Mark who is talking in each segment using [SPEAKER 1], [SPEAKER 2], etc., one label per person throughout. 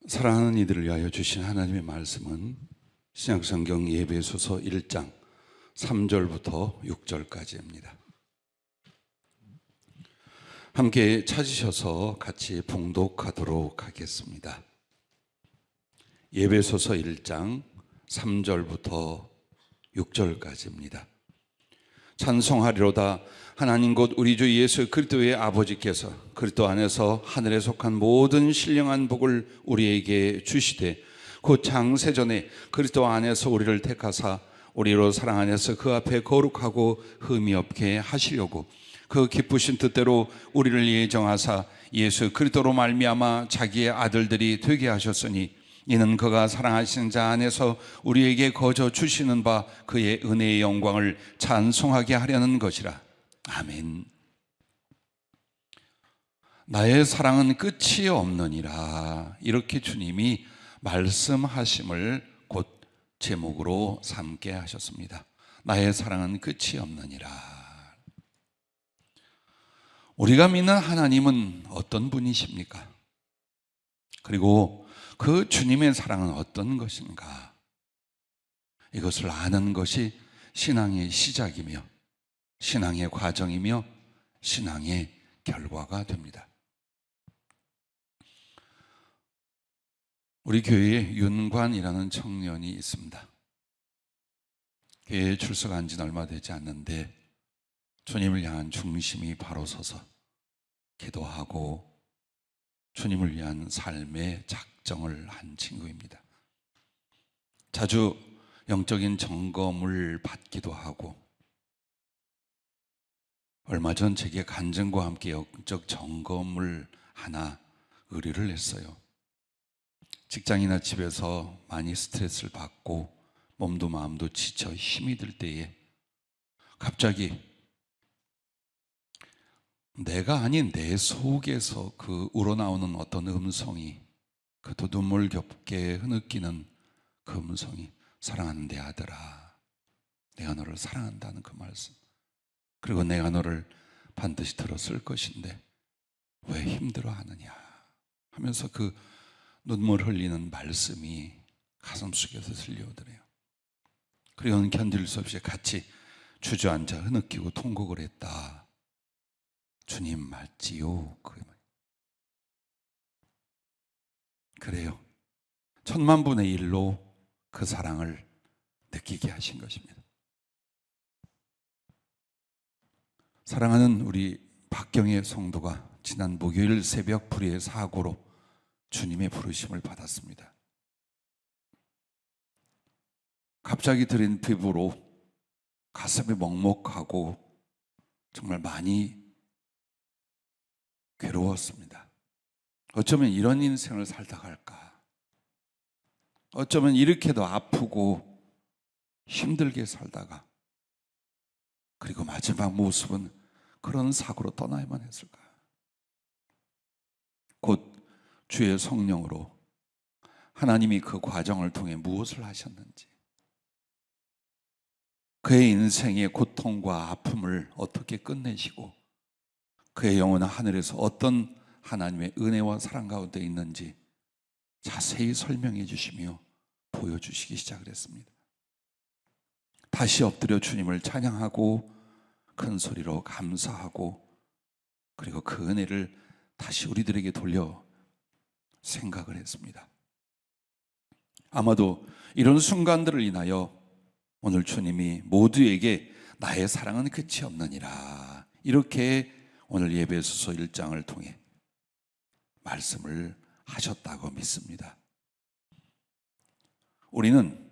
[SPEAKER 1] 사랑하는 이들을 위하여 주신 하나님의 말씀은 신약성경 예배소서 1장 3절부터 6절까지입니다. 함께 찾으셔서 같이 봉독하도록 하겠습니다. 예배소서 1장 3절부터 6절까지입니다. 찬송하리로다. 하나님 곧 우리 주 예수 그리스도의 아버지께서 그리스도 안에서 하늘에 속한 모든 신령한 복을 우리에게 주시되 곧 창세전에 그리스도 안에서 우리를 택하사 우리로 사랑 안에서 그 앞에 거룩하고 흠이 없게 하시려고 그 기쁘신 뜻대로 우리를 예정하사 예수 그리스도로 말미암아 자기의 아들들이 되게 하셨으니 이는 그가 사랑하신 자 안에서 우리에게 거저 주시는 바 그의 은혜의 영광을 찬송하게 하려는 것이라. 아멘. 나의 사랑은 끝이 없느니라. 이렇게 주님이 말씀하심을 곧 제목으로 삼게 하셨습니다. 나의 사랑은 끝이 없느니라. 우리가 믿는 하나님은 어떤 분이십니까? 그리고 그 주님의 사랑은 어떤 것인가? 이것을 아는 것이 신앙의 시작이며 신앙의 과정이며 신앙의 결과가 됩니다. 우리 교회에 윤관이라는 청년이 있습니다. 교회에 출석한 지는 얼마 되지 않는데 주님을 향한 중심이 바로 서서 기도하고 주님을 위한 삶의 작정을 한 친구입니다. 자주 영적인 점검을 받기도 하고 얼마 전 제게 간증과 함께 영적 점검을 하나 의뢰를 했어요. 직장이나 집에서 많이 스트레스를 받고 몸도 마음도 지쳐 힘이 들 때에 갑자기 내가 아닌 내 속에서 그 우러나오는 어떤 음성이, 그도 눈물겹게 흐느끼는 그 음성이 사랑하는 내 아들아, 내가 너를 사랑한다는 그 말씀, 그리고 내가 너를 반드시 들었을 것인데 왜 힘들어하느냐 하면서 그 눈물 흘리는 말씀이 가슴속에서 들려오더래요. 그리고는 견딜 수 없이 같이 주저앉아 흐느끼고 통곡을 했다. 주님 맞지요? 그래요. 1000만분의 1로 그 사랑을 느끼게 하신 것입니다. 사랑하는 우리 박경혜 성도가 지난 목요일 새벽 불의의 사고로 주님의 부르심을 받았습니다. 갑자기 들인 피부로 가슴이 먹먹하고 정말 많이 괴로웠습니다. 어쩌면 이런 인생을 살다 갈까? 어쩌면 이렇게도 아프고 힘들게 살다가 그리고 마지막 모습은 그런 사고로 떠나야만 했을까? 곧 주의 성령으로 하나님이 그 과정을 통해 무엇을 하셨는지, 그의 인생의 고통과 아픔을 어떻게 끝내시고 그의 영혼은 하늘에서 어떤 하나님의 은혜와 사랑 가운데 있는지 자세히 설명해 주시며 보여주시기 시작을 했습니다. 다시 엎드려 주님을 찬양하고 큰 소리로 감사하고 그리고 그 은혜를 다시 우리들에게 돌려 생각을 했습니다. 아마도 이런 순간들을 인하여 오늘 주님이 모두에게 나의 사랑은 끝이 없느니라, 이렇게 오늘 예배소서 1장을 통해 말씀을 하셨다고 믿습니다. 우리는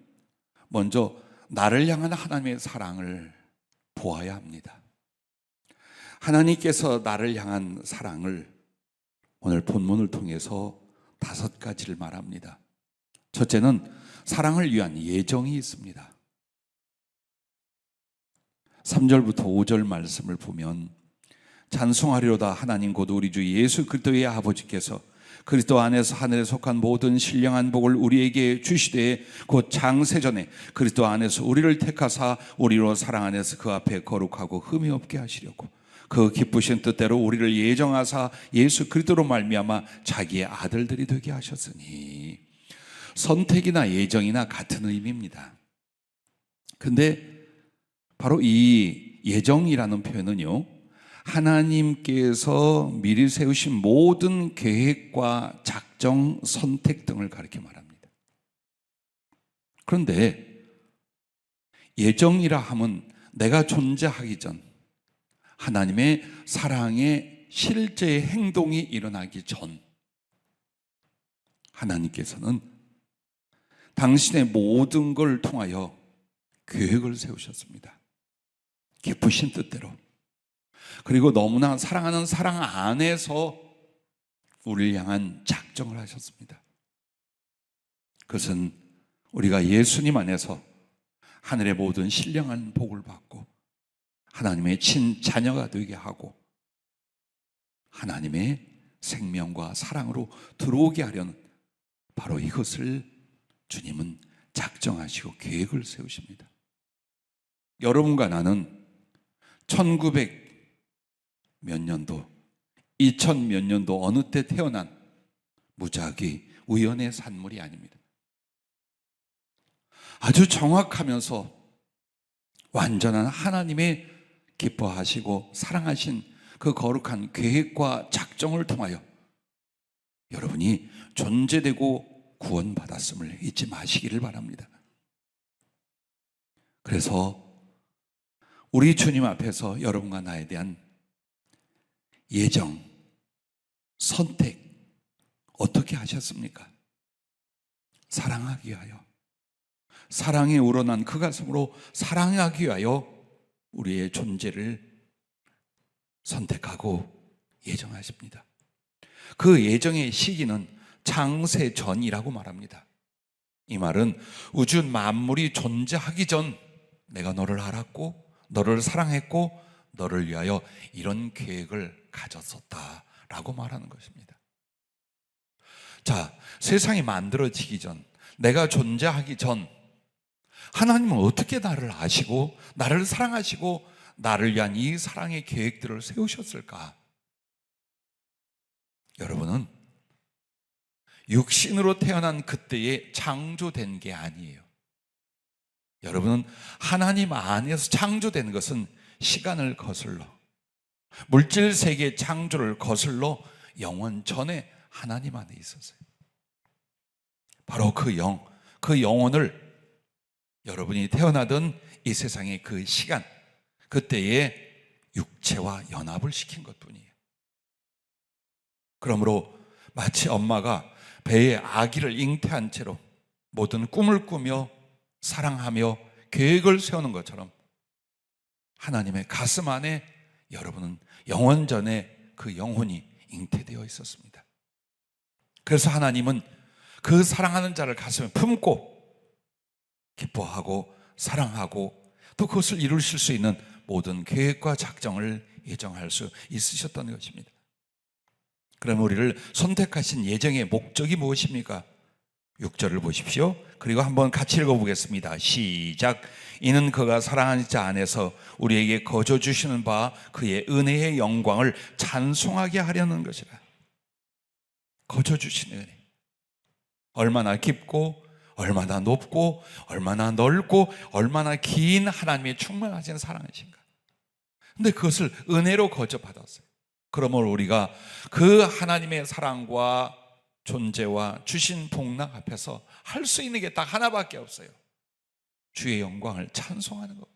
[SPEAKER 1] 먼저 나를 향한 하나님의 사랑을 보아야 합니다. 하나님께서 나를 향한 사랑을 오늘 본문을 통해서 5가지를 말합니다. 첫째는 사랑을 위한 예정이 있습니다. 3절부터 5절 말씀을 보면 찬송하리로다. 하나님 곧 우리 주 예수 그리스도의 아버지께서 그리스도 안에서 하늘에 속한 모든 신령한 복을 우리에게 주시되 곧 창세전에 그리스도 안에서 우리를 택하사 우리로 사랑 안에서 그 앞에 거룩하고 흠이 없게 하시려고 그 기쁘신 뜻대로 우리를 예정하사 예수 그리스도로 말미암아 자기의 아들들이 되게 하셨으니, 선택이나 예정이나 같은 의미입니다. 근데 바로 이 예정이라는 표현은요, 하나님께서 미리 세우신 모든 계획과 작정, 선택 등을 가리켜 말합니다. 그런데 예정이라 함은 내가 존재하기 전, 하나님의 사랑의 실제의 행동이 일어나기 전, 하나님께서는 당신의 모든 걸 통하여 계획을 세우셨습니다. 기쁘신 뜻대로. 그리고 너무나 사랑하는 사랑 안에서 우리를 향한 작정을 하셨습니다. 그것은 우리가 예수님 안에서 하늘의 모든 신령한 복을 받고 하나님의 친자녀가 되게 하고 하나님의 생명과 사랑으로 들어오게 하려는 바로 이것을 주님은 작정하시고 계획을 세우십니다. 여러분과 나는 1900 몇 년도, 2000 몇 년도 어느 때 태어난 무작위 우연의 산물이 아닙니다. 아주 정확하면서 완전한 하나님의 기뻐하시고 사랑하신 그 거룩한 계획과 작정을 통하여 여러분이 존재되고 구원받았음을 잊지 마시기를 바랍니다. 그래서 우리 주님 앞에서 여러분과 나에 대한 예정, 선택 어떻게 하셨습니까? 사랑하기 위하여, 사랑에 우러난 그 가슴으로 사랑하기 위하여 우리의 존재를 선택하고 예정하십니다. 그 예정의 시기는 창세전이라고 말합니다. 이 말은 우주 만물이 존재하기 전 내가 너를 알았고 너를 사랑했고 너를 위하여 이런 계획을 가졌었다라고 말하는 것입니다. 자, 세상이 만들어지기 전, 내가 존재하기 전 하나님은 어떻게 나를 아시고 나를 사랑하시고 나를 위한 이 사랑의 계획들을 세우셨을까? 여러분은 육신으로 태어난 그때에 창조된 게 아니에요. 여러분은 하나님 안에서 창조된 것은 시간을 거슬러 물질 세계의 창조를 거슬러 영원 전에 하나님 안에 있었어요. 바로 그 영혼을 여러분이 태어나던 이 세상의 그 시간, 그때의 육체와 연합을 시킨 것뿐이에요. 그러므로 마치 엄마가 배에 아기를 잉태한 채로 모든 꿈을 꾸며 사랑하며 계획을 세우는 것처럼 하나님의 가슴 안에 여러분은 영원 전에 그 영혼이 잉태되어 있었습니다. 그래서 하나님은 그 사랑하는 자를 가슴에 품고 기뻐하고 사랑하고 또 그것을 이루실 수 있는 모든 계획과 작정을 예정할 수 있으셨던 것입니다. 그럼 우리를 선택하신 예정의 목적이 무엇입니까? 6절을 보십시오. 그리고 한번 같이 읽어보겠습니다. 시작. 이는 그가 사랑하는 자 안에서 우리에게 거저 주시는 바 그의 은혜의 영광을 찬송하게 하려는 것이라. 거저 주시는 은혜, 얼마나 깊고 얼마나 높고 얼마나 넓고 얼마나 긴 하나님의 충만하신 사랑이신가. 근데 그것을 은혜로 거저 받았어요. 그러므로 우리가 그 하나님의 사랑과 존재와 주신 복락 앞에서 할 수 있는 게 딱 하나밖에 없어요. 주의 영광을 찬송하는 것.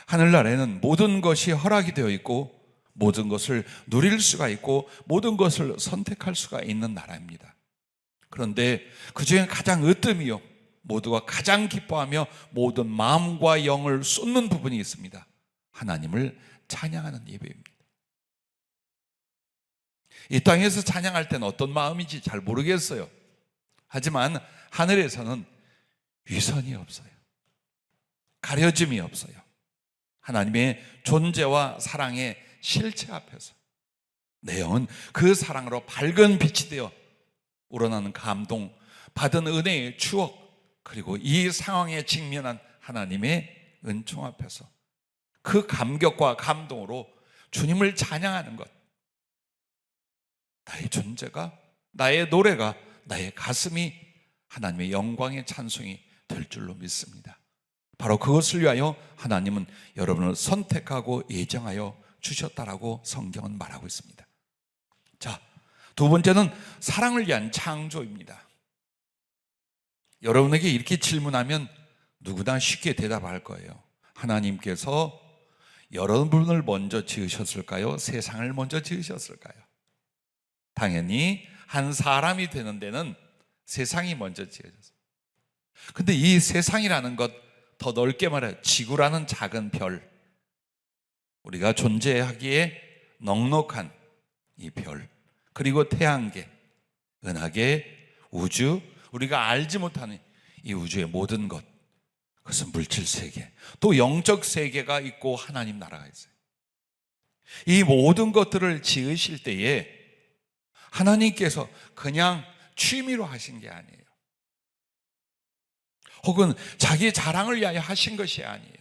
[SPEAKER 1] 하늘나라에는 모든 것이 허락이 되어 있고 모든 것을 누릴 수가 있고 모든 것을 선택할 수가 있는 나라입니다. 그런데 그 중에 가장 으뜸이요, 모두가 가장 기뻐하며 모든 마음과 영을 쏟는 부분이 있습니다. 하나님을 찬양하는 예배입니다. 이 땅에서 찬양할 때는 어떤 마음인지 잘 모르겠어요. 하지만 하늘에서는 위선이 없어요. 가려짐이 없어요. 하나님의 존재와 사랑의 실체 앞에서 내 영은 그 사랑으로 밝은 빛이 되어 우러나는 감동, 받은 은혜의 추억, 그리고 이 상황에 직면한 하나님의 은총 앞에서
[SPEAKER 2] 그 감격과 감동으로 주님을 찬양하는 것, 나의 존재가, 나의 노래가, 나의 가슴이 하나님의 영광의 찬송이 될 줄로 믿습니다. 바로 그것을 위하여 하나님은 여러분을 선택하고 예정하여 주셨다라고 성경은 말하고 있습니다. 자, 두 번째는 사랑을 위한 창조입니다. 여러분에게 이렇게 질문하면 누구나 쉽게 대답할 거예요. 하나님께서 여러분을 먼저 지으셨을까요? 세상을 먼저 지으셨을까요? 당연히 한 사람이 되는 데는 세상이 먼저 지어졌어요. 근데 이 세상이라는 것, 더 넓게 말해 지구라는 작은 별, 우리가 존재하기에 넉넉한 이 별, 그리고 태양계, 은하계, 우주, 우리가 알지 못하는 이 우주의 모든 것, 그것은 물질 세계, 또 영적 세계가 있고 하나님 나라가 있어요. 이 모든 것들을 지으실 때에 하나님께서 그냥 취미로 하신 게 아니에요. 혹은 자기 자랑을 위하여 하신 것이 아니에요.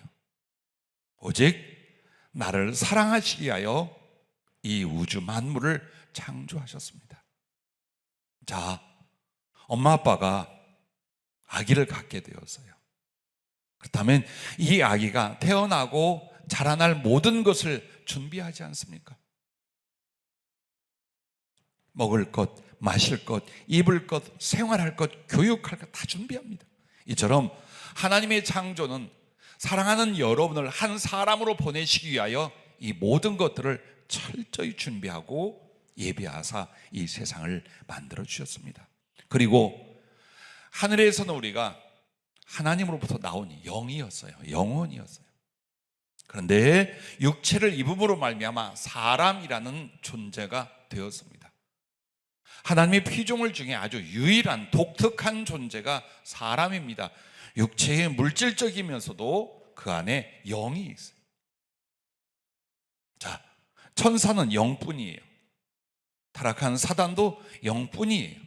[SPEAKER 2] 오직 나를 사랑하시기 위하여 이 우주 만물을 창조하셨습니다. 자, 엄마 아빠가 아기를 갖게 되었어요. 그렇다면 이 아기가 태어나고 자라날 모든 것을 준비하지 않습니까? 먹을 것, 마실 것, 입을 것, 생활할 것, 교육할 것 다 준비합니다. 이처럼 하나님의 창조는 사랑하는 여러분을 한 사람으로 보내시기 위하여 이 모든 것들을 철저히 준비하고 예비하사 이 세상을 만들어 주셨습니다. 그리고 하늘에서는 우리가 하나님으로부터 나온 영이었어요. 영혼이었어요. 그런데 육체를 입음으로 말미암아 사람이라는 존재가 되었습니다. 하나님의 피조물 중에 아주 유일한 독특한 존재가 사람입니다. 육체의 물질적이면서도 그 안에 영이 있어요. 자, 천사는 영뿐이에요. 타락한 사단도 영뿐이에요.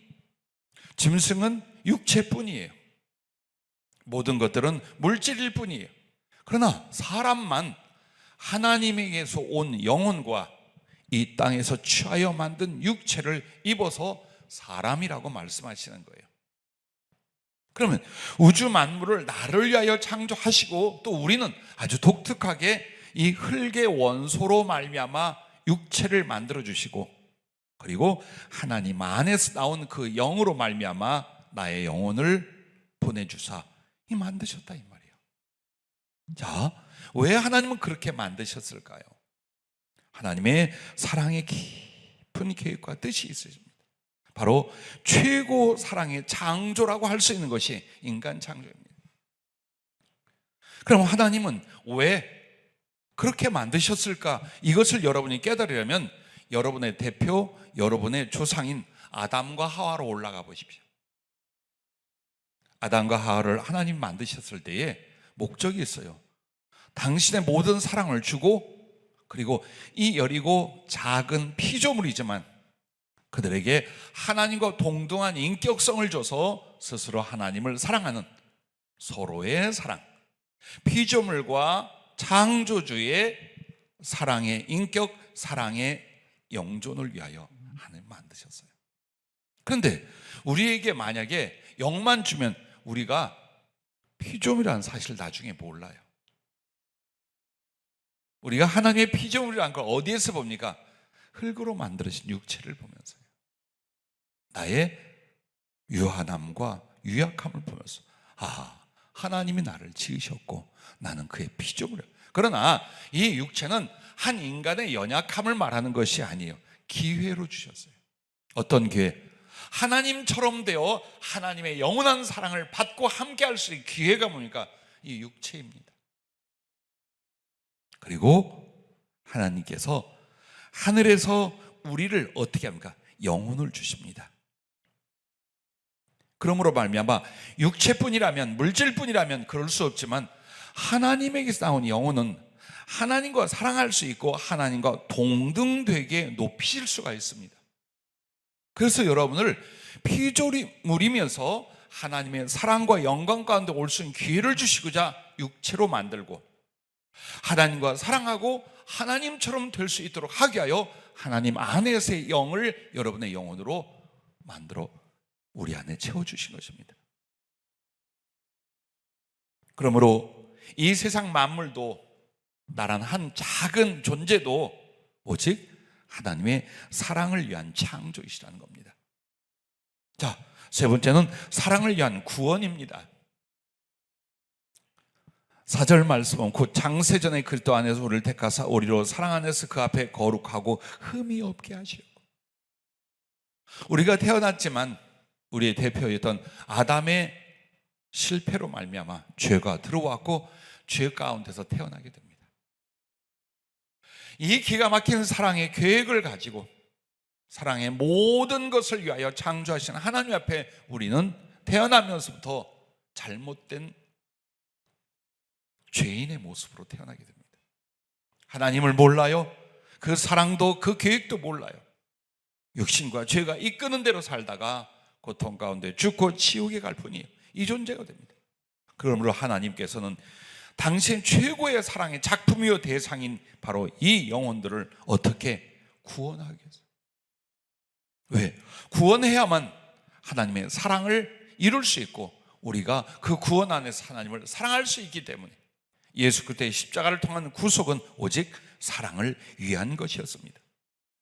[SPEAKER 2] 짐승은 육체뿐이에요. 모든 것들은 물질일 뿐이에요. 그러나 사람만 하나님에게서 온 영혼과 이 땅에서 취하여 만든 육체를 입어서 사람이라고 말씀하시는 거예요. 그러면 우주 만물을 나를 위하여 창조하시고 또 우리는 아주 독특하게 이 흙의 원소로 말미암아 육체를 만들어 주시고, 그리고 하나님 안에서 나온 그 영으로 말미암아 나의 영혼을 보내주사 이 만드셨다 이 말이에요. 자, 왜 하나님은 그렇게 만드셨을까요? 하나님의 사랑의 깊은 계획과 뜻이 있으십니다. 바로 최고 사랑의 창조라고 할 수 있는 것이 인간 창조입니다. 그럼 하나님은 왜 그렇게 만드셨을까? 이것을 여러분이 깨달으려면 여러분의 대표, 여러분의 조상인 아담과 하와로 올라가 보십시오. 아담과 하와를 하나님 만드셨을 때에 목적이 있어요. 당신의 모든 사랑을 주고, 그리고 이 여리고 작은 피조물이지만 그들에게 하나님과 동등한 인격성을 줘서 스스로 하나님을 사랑하는 서로의 사랑, 피조물과 창조주의 사랑의 인격, 사랑의 영존을 위하여 하나님 만드셨어요. 그런데 우리에게 만약에 영만 주면 우리가 피조물이라는 사실을 나중에 몰라요. 우리가 하나님의 피조물이라는 걸 어디에서 봅니까? 흙으로 만들어진 육체를 보면서요. 나의 유한함과 유약함을 보면서, 아, 하나님이 나를 지으셨고 나는 그의 피조물이에요. 그러나 이 육체는 한 인간의 연약함을 말하는 것이 아니에요. 기회로 주셨어요. 어떤 기회? 하나님처럼 되어 하나님의 영원한 사랑을 받고 함께 할 수 있는 기회가 뭡니까? 이 육체입니다. 그리고 하나님께서 하늘에서 우리를 어떻게 합니까? 영혼을 주십니다. 그러므로 말미암아 육체뿐이라면, 물질뿐이라면 그럴 수 없지만 하나님에게서 나온 영혼은 하나님과 사랑할 수 있고 하나님과 동등되게 높이실 수가 있습니다. 그래서 여러분을 피조물이면서 하나님의 사랑과 영광 가운데 올 수 있는 기회를 주시고자 육체로 만들고, 하나님과 사랑하고 하나님처럼 될 수 있도록 하게 하여 하나님 안에서의 영을 여러분의 영혼으로 만들어 우리 안에 채워주신 것입니다. 그러므로 이 세상 만물도 나란 한 작은 존재도 오직 하나님의 사랑을 위한 창조이시라는 겁니다. 자, 세 번째는 사랑을 위한 구원입니다. 4절 말씀은 곧 장세전에 그리스도 안에서 우리를 택하사 우리로 사랑 안에서 그 앞에 거룩하고 흠이 없게 하시고, 우리가 태어났지만 우리의 대표였던 아담의 실패로 말미암아 죄가 들어왔고 죄 가운데서 태어나게 됩니다. 이 기가 막힌 사랑의 계획을 가지고 사랑의 모든 것을 위하여 창조하신 하나님 앞에 우리는 태어나면서부터 잘못된 죄인의 모습으로 태어나게 됩니다. 하나님을 몰라요. 그 사랑도 그 계획도 몰라요. 육신과 죄가 이끄는 대로 살다가 고통 가운데 죽고 지옥에 갈 뿐이에요. 이 존재가 됩니다. 그러므로 하나님께서는 당신 최고의 사랑의 작품이요 대상인 바로 이 영혼들을 어떻게 구원하겠어요? 왜? 구원해야만 하나님의 사랑을 이룰 수 있고 우리가 그 구원 안에서 하나님을 사랑할 수 있기 때문에 예수 그리스도의 십자가를 통한 구속은 오직 사랑을 위한 것이었습니다.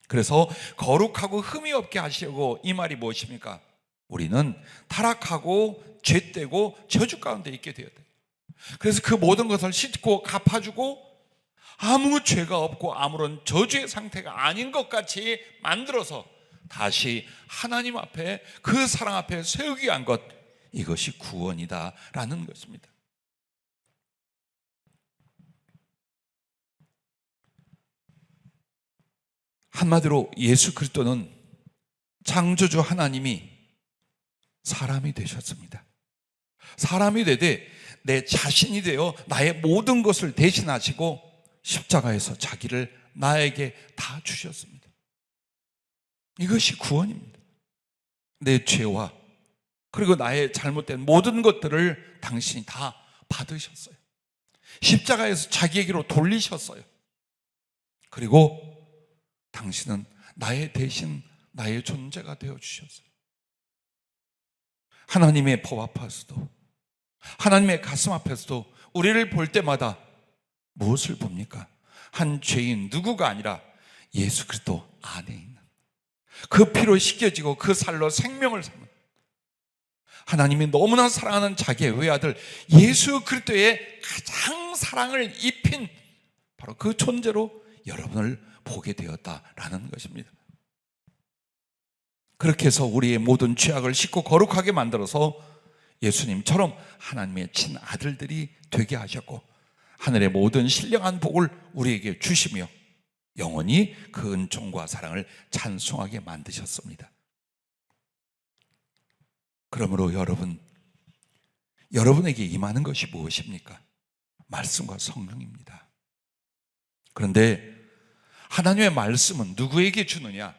[SPEAKER 2] 그래서 거룩하고 흠이 없게 하시려고, 이 말이 무엇입니까? 우리는 타락하고 죄되고 저주 가운데 있게 되었다. 그래서 그 모든 것을 씻고 갚아주고 아무 죄가 없고 아무런 저주의 상태가 아닌 것 같이 만들어서 다시 하나님 앞에, 그 사랑 앞에 세우기 위한 것, 이것이 구원이다라는 것입니다. 한마디로 예수 그리스도는 창조주 하나님이 사람이 되셨습니다. 사람이 되되 내 자신이 되어 나의 모든 것을 대신하시고 십자가에서 자기를 나에게 다 주셨습니다. 이것이 구원입니다. 내 죄와 그리고 나의 잘못된 모든 것들을 당신이 다 받으셨어요. 십자가에서 자기에게로 돌리셨어요. 그리고 당신은 나의 대신 나의 존재가 되어주셨어요. 하나님의 법 앞에서도, 하나님의 가슴 앞에서도 우리를 볼 때마다 무엇을 봅니까? 한 죄인 누구가 아니라 예수 그리스도 안에 있는, 그 피로 씻겨지고 그 살로 생명을 삼는 하나님이 너무나 사랑하는 자기의 외아들 예수 그리스도의 가장 사랑을 입힌 바로 그 존재로 여러분을 보게 되었다라는 것입니다. 그렇게 해서 우리의 모든 죄악을 씻고 거룩하게 만들어서 예수님처럼 하나님의 친아들들이 되게 하셨고 하늘의 모든 신령한 복을 우리에게 주시며 영원히 그 은총과 사랑을 찬송하게 만드셨습니다. 그러므로 여러분에게 임하는 것이 무엇입니까? 말씀과 성령입니다. 그런데 하나님의 말씀은 누구에게 주느냐?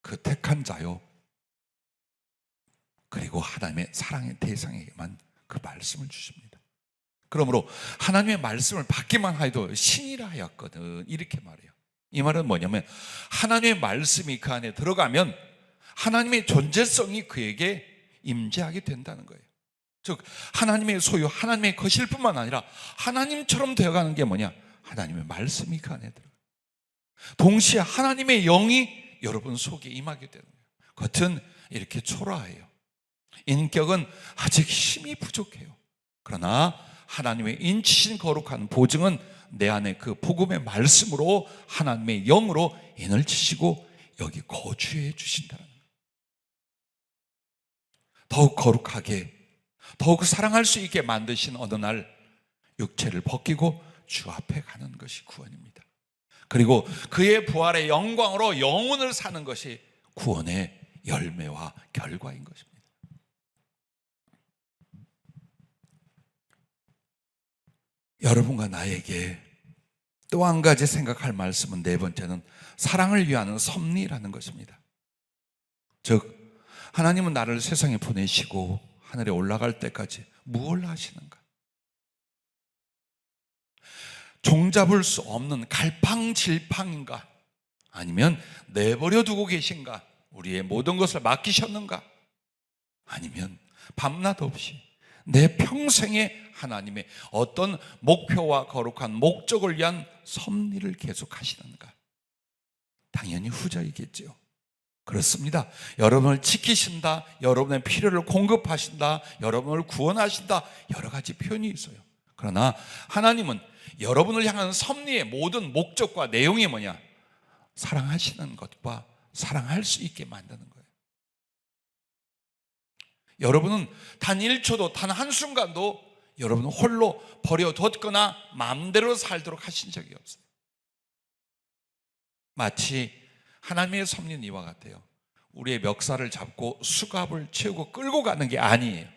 [SPEAKER 2] 그 택한 자요, 그리고 하나님의 사랑의 대상에게만 그 말씀을 주십니다. 그러므로 하나님의 말씀을 받기만 해도 신이라 하였거든, 이렇게 말해요. 이 말은 뭐냐면 하나님의 말씀이 그 안에 들어가면 하나님의 존재성이 그에게 임재하게 된다는 거예요. 즉 하나님의 소유, 하나님의 것일 뿐만 아니라 하나님처럼 되어가는 게 뭐냐? 하나님의 말씀이 그 안에 들어가요. 동시에 하나님의 영이 여러분 속에 임하게 되는 거예요. 겉은 이렇게 초라해요. 인격은 아직 힘이 부족해요. 그러나 하나님의 인치신 거룩한 보증은 내 안에 그 복음의 말씀으로 하나님의 영으로 인을 치시고 여기 거주해 주신다는 거예요. 더욱 거룩하게, 더욱 사랑할 수 있게 만드신 어느 날 육체를 벗기고 주 앞에 가는 것이 구원입니다. 그리고 그의 부활의 영광으로 영혼을 사는 것이 구원의 열매와 결과인 것입니다. 여러분과 나에게 또 한 가지 생각할 말씀은, 네 번째는 사랑을 위하는 섭리라는 것입니다. 즉 하나님은 나를 세상에 보내시고 하늘에 올라갈 때까지 무엇을 하시는가? 종잡을 수 없는 갈팡질팡인가? 아니면 내버려 두고 계신가? 우리의 모든 것을 맡기셨는가? 아니면 밤낮 없이 내 평생에 하나님의 어떤 목표와 거룩한 목적을 위한 섭리를 계속하시는가? 당연히 후자이겠죠. 그렇습니다. 여러분을 지키신다, 여러분의 필요를 공급하신다, 여러분을 구원하신다, 여러 가지 표현이 있어요. 그러나 하나님은 여러분을 향한 섭리의 모든 목적과 내용이 뭐냐? 사랑하시는 것과 사랑할 수 있게 만드는 거예요. 여러분은 단 1초도, 단 한순간도 여러분은 홀로 버려뒀거나 마음대로 살도록 하신 적이 없어요. 마치 하나님의 섭리는 이와 같아요. 우리의 멱살을 잡고 수갑을 채우고 끌고 가는 게 아니에요.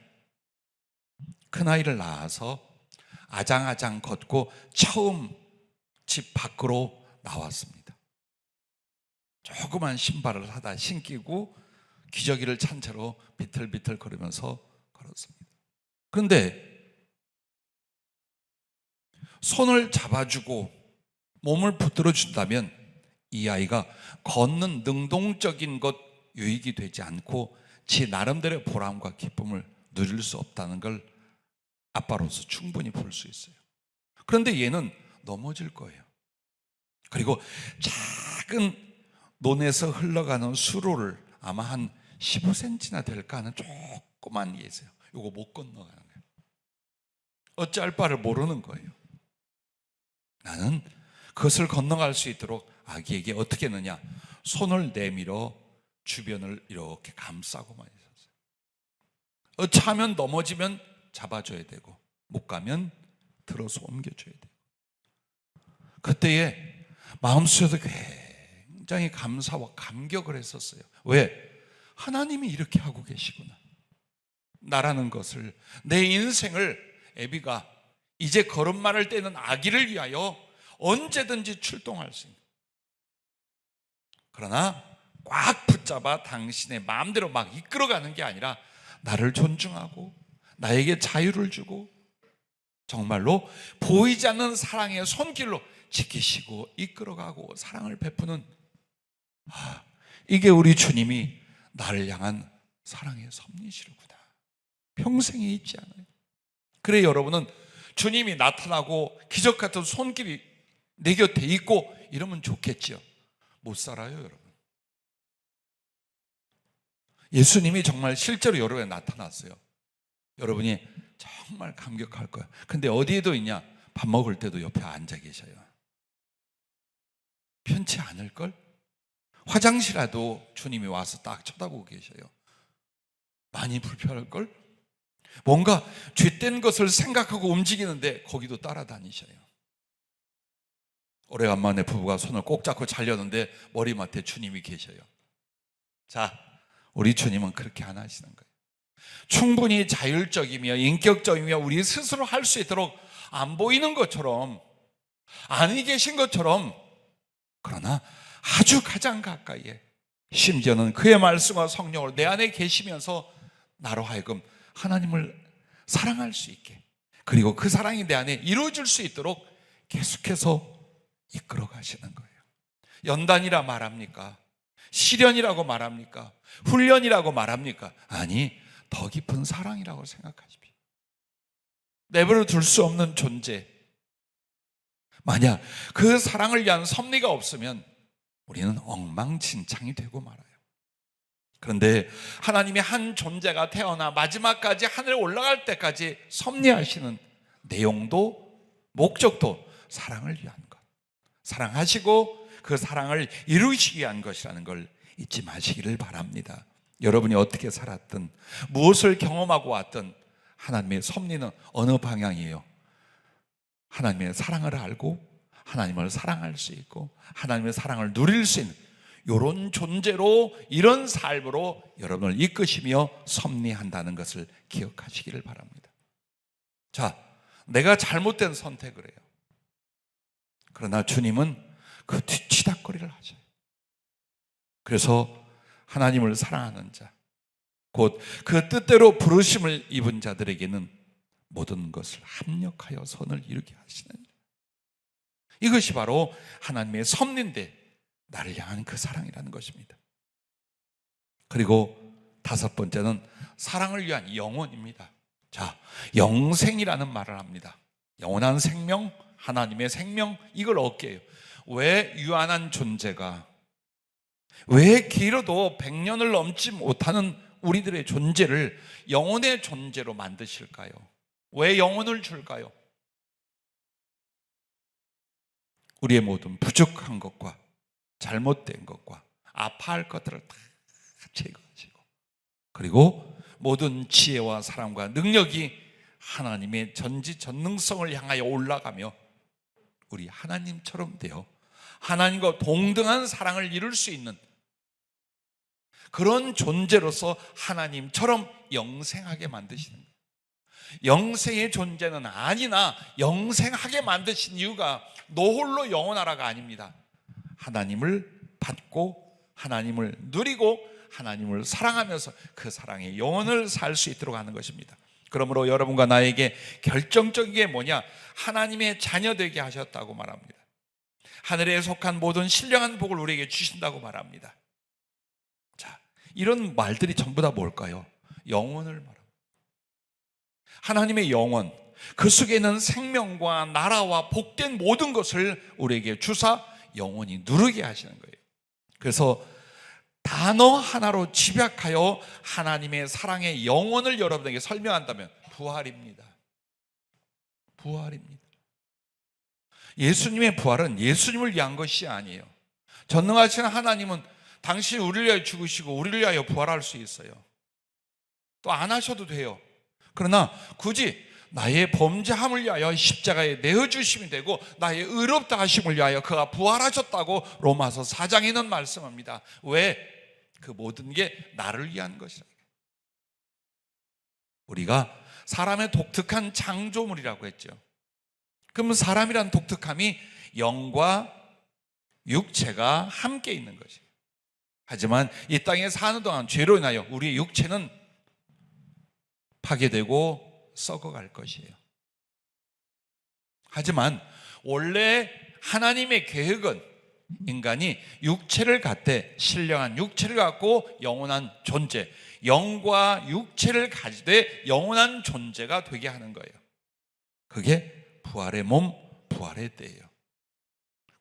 [SPEAKER 2] 큰아이를 낳아서 아장아장 걷고 처음 집 밖으로 나왔습니다. 조그만 신발을 하다 신기고 기저귀를 찬 채로 비틀비틀 거리면서 걸었습니다. 그런데 손을 잡아주고 몸을 붙들어 준다면 이 아이가 걷는 능동적인 것 유익이 되지 않고 지 나름대로의 보람과 기쁨을 누릴 수 없다는 걸 아빠로서 충분히 볼 수 있어요. 그런데 얘는 넘어질 거예요. 그리고 작은 논에서 흘러가는 수로를 아마 한 15cm나 될까 하는 조그만 게 있어요. 이거 못 건너가는 거예요. 어찌할 바를 모르는 거예요. 나는 그것을 건너갈 수 있도록 아기에게 어떻게 했느냐? 손을 내밀어 주변을 이렇게 감싸고만 있었어요. 어찌하면 넘어지면 잡아줘야 되고 못 가면 들어서 옮겨줘야 되고. 그때에 마음속에서 굉장히 감사와 감격을 했었어요. 왜? 하나님이 이렇게 하고 계시구나. 나라는 것을, 내 인생을 애비가 이제 걸음마를 떼는 아기를 위하여 언제든지 출동할 수 있는. 그러나 꽉 붙잡아 당신의 마음대로 막 이끌어가는 게 아니라 나를 존중하고 나에게 자유를 주고 정말로 보이지 않는 사랑의 손길로 지키시고 이끌어가고 사랑을 베푸는, 이게 우리 주님이 나를 향한 사랑의 섭리시로구나. 평생에 잊지 않아요. 그래 여러분은 주님이 나타나고 기적 같은 손길이 내 곁에 있고 이러면 좋겠지요. 못 살아요 여러분. 예수님이 정말 실제로 여러분에 나타났어요. 여러분이 정말 감격할 거예요. 근데 어디에도 있냐? 밥 먹을 때도 옆에 앉아 계셔요. 편치 않을걸? 화장실에도 주님이 와서 딱 쳐다보고 계셔요. 많이 불편할걸? 뭔가 죄된 것을 생각하고 움직이는데 거기도 따라다니셔요. 오래간만에 부부가 손을 꼭 잡고 자려는데 머리맡에 주님이 계셔요. 자, 우리 주님은 그렇게 안 하시는 거예요. 충분히 자율적이며 인격적이며 우리 스스로 할 수 있도록 안 보이는 것처럼, 아니 계신 것처럼, 그러나 아주 가장 가까이에, 심지어는 그의 말씀과 성령을 내 안에 계시면서 나로 하여금 하나님을 사랑할 수 있게, 그리고 그 사랑이 내 안에 이루어질 수 있도록 계속해서 이끌어 가시는 거예요. 연단이라 말합니까? 시련이라고 말합니까? 훈련이라고 말합니까? 아니, 더 깊은 사랑이라고 생각하십시오. 내버려 둘 수 없는 존재. 만약 그 사랑을 위한 섭리가 없으면 우리는 엉망진창이 되고 말아요. 그런데 하나님이 한 존재가 태어나 마지막까지 하늘에 올라갈 때까지 섭리하시는 내용도 목적도 사랑을 위한 것, 사랑하시고 그 사랑을 이루시기 위한 것이라는 걸 잊지 마시기를 바랍니다. 여러분이 어떻게 살았든 무엇을 경험하고 왔든 하나님의 섭리는 어느 방향이에요? 하나님의 사랑을 알고 하나님을 사랑할 수 있고 하나님의 사랑을 누릴 수 있는 이런 존재로, 이런 삶으로 여러분을 이끄시며 섭리한다는 것을 기억하시기를 바랍니다. 자, 내가 잘못된 선택을 해요. 그러나 주님은 그 뒤치다거리를 하셔요. 그래서 하나님을 사랑하는 자, 곧 그 뜻대로 부르심을 입은 자들에게는 모든 것을 합력하여 선을 이루게 하시는, 이것이 바로 하나님의 섭리인데 나를 향한 그 사랑이라는 것입니다. 그리고 다섯 번째는 사랑을 위한 영원입니다. 자, 영생이라는 말을 합니다. 영원한 생명, 하나님의 생명, 이걸 얻게 해요. 왜 유한한 존재가, 왜 길어도 100년을 넘지 못하는 우리들의 존재를 영원의 존재로 만드실까요? 왜 영혼을 줄까요? 우리의 모든 부족한 것과 잘못된 것과 아파할 것들을 다 제거하시고, 그리고 모든 지혜와 사랑과 능력이 하나님의 전지전능성을 향하여 올라가며 우리 하나님처럼 되어 하나님과 동등한 사랑을 이룰 수 있는 그런 존재로서 하나님처럼 영생하게 만드시는 거예요. 영생의 존재는 아니나 영생하게 만드신 이유가 노홀로 영원하라가 아닙니다. 하나님을 받고 하나님을 누리고 하나님을 사랑하면서 그 사랑의 영혼을 살 수 있도록 하는 것입니다. 그러므로 여러분과 나에게 결정적인 게 뭐냐? 하나님의 자녀 되게 하셨다고 말합니다. 하늘에 속한 모든 신령한 복을 우리에게 주신다고 말합니다. 자, 이런 말들이 전부 다 뭘까요? 영혼을 말합니다. 하나님의 영혼, 그 속에 있는 생명과 나라와 복된 모든 것을 우리에게 주사 영원히 누르게 하시는 거예요. 그래서 단어 하나로 집약하여 하나님의 사랑의 영혼을 여러분에게 설명한다면 부활입니다. 부활입니다. 예수님의 부활은 예수님을 위한 것이 아니에요. 전능하신 하나님은 당신이 우리를 위하여 죽으시고 우리를 위하여 부활할 수 있어요. 또 안 하셔도 돼요. 그러나 굳이 나의 범죄함을 위하여 십자가에 내어주심이 되고 나의 의롭다 하심을 위하여 그가 부활하셨다고 로마서 4장에는 말씀합니다. 왜? 그 모든 게 나를 위한 것이라. 우리가 사람의 독특한 창조물이라고 했죠. 그러면 사람이란 독특함이 영과 육체가 함께 있는 것이에요. 하지만 이 땅에 사는 동안 죄로 인하여 우리의 육체는 파괴되고 썩어갈 것이에요. 하지만 원래 하나님의 계획은 인간이 육체를 갖되 신령한 육체를 갖고 영원한 존재, 영과 육체를 가지되 영원한 존재가 되게 하는 거예요. 그게 부활의 몸, 부활의 때예요.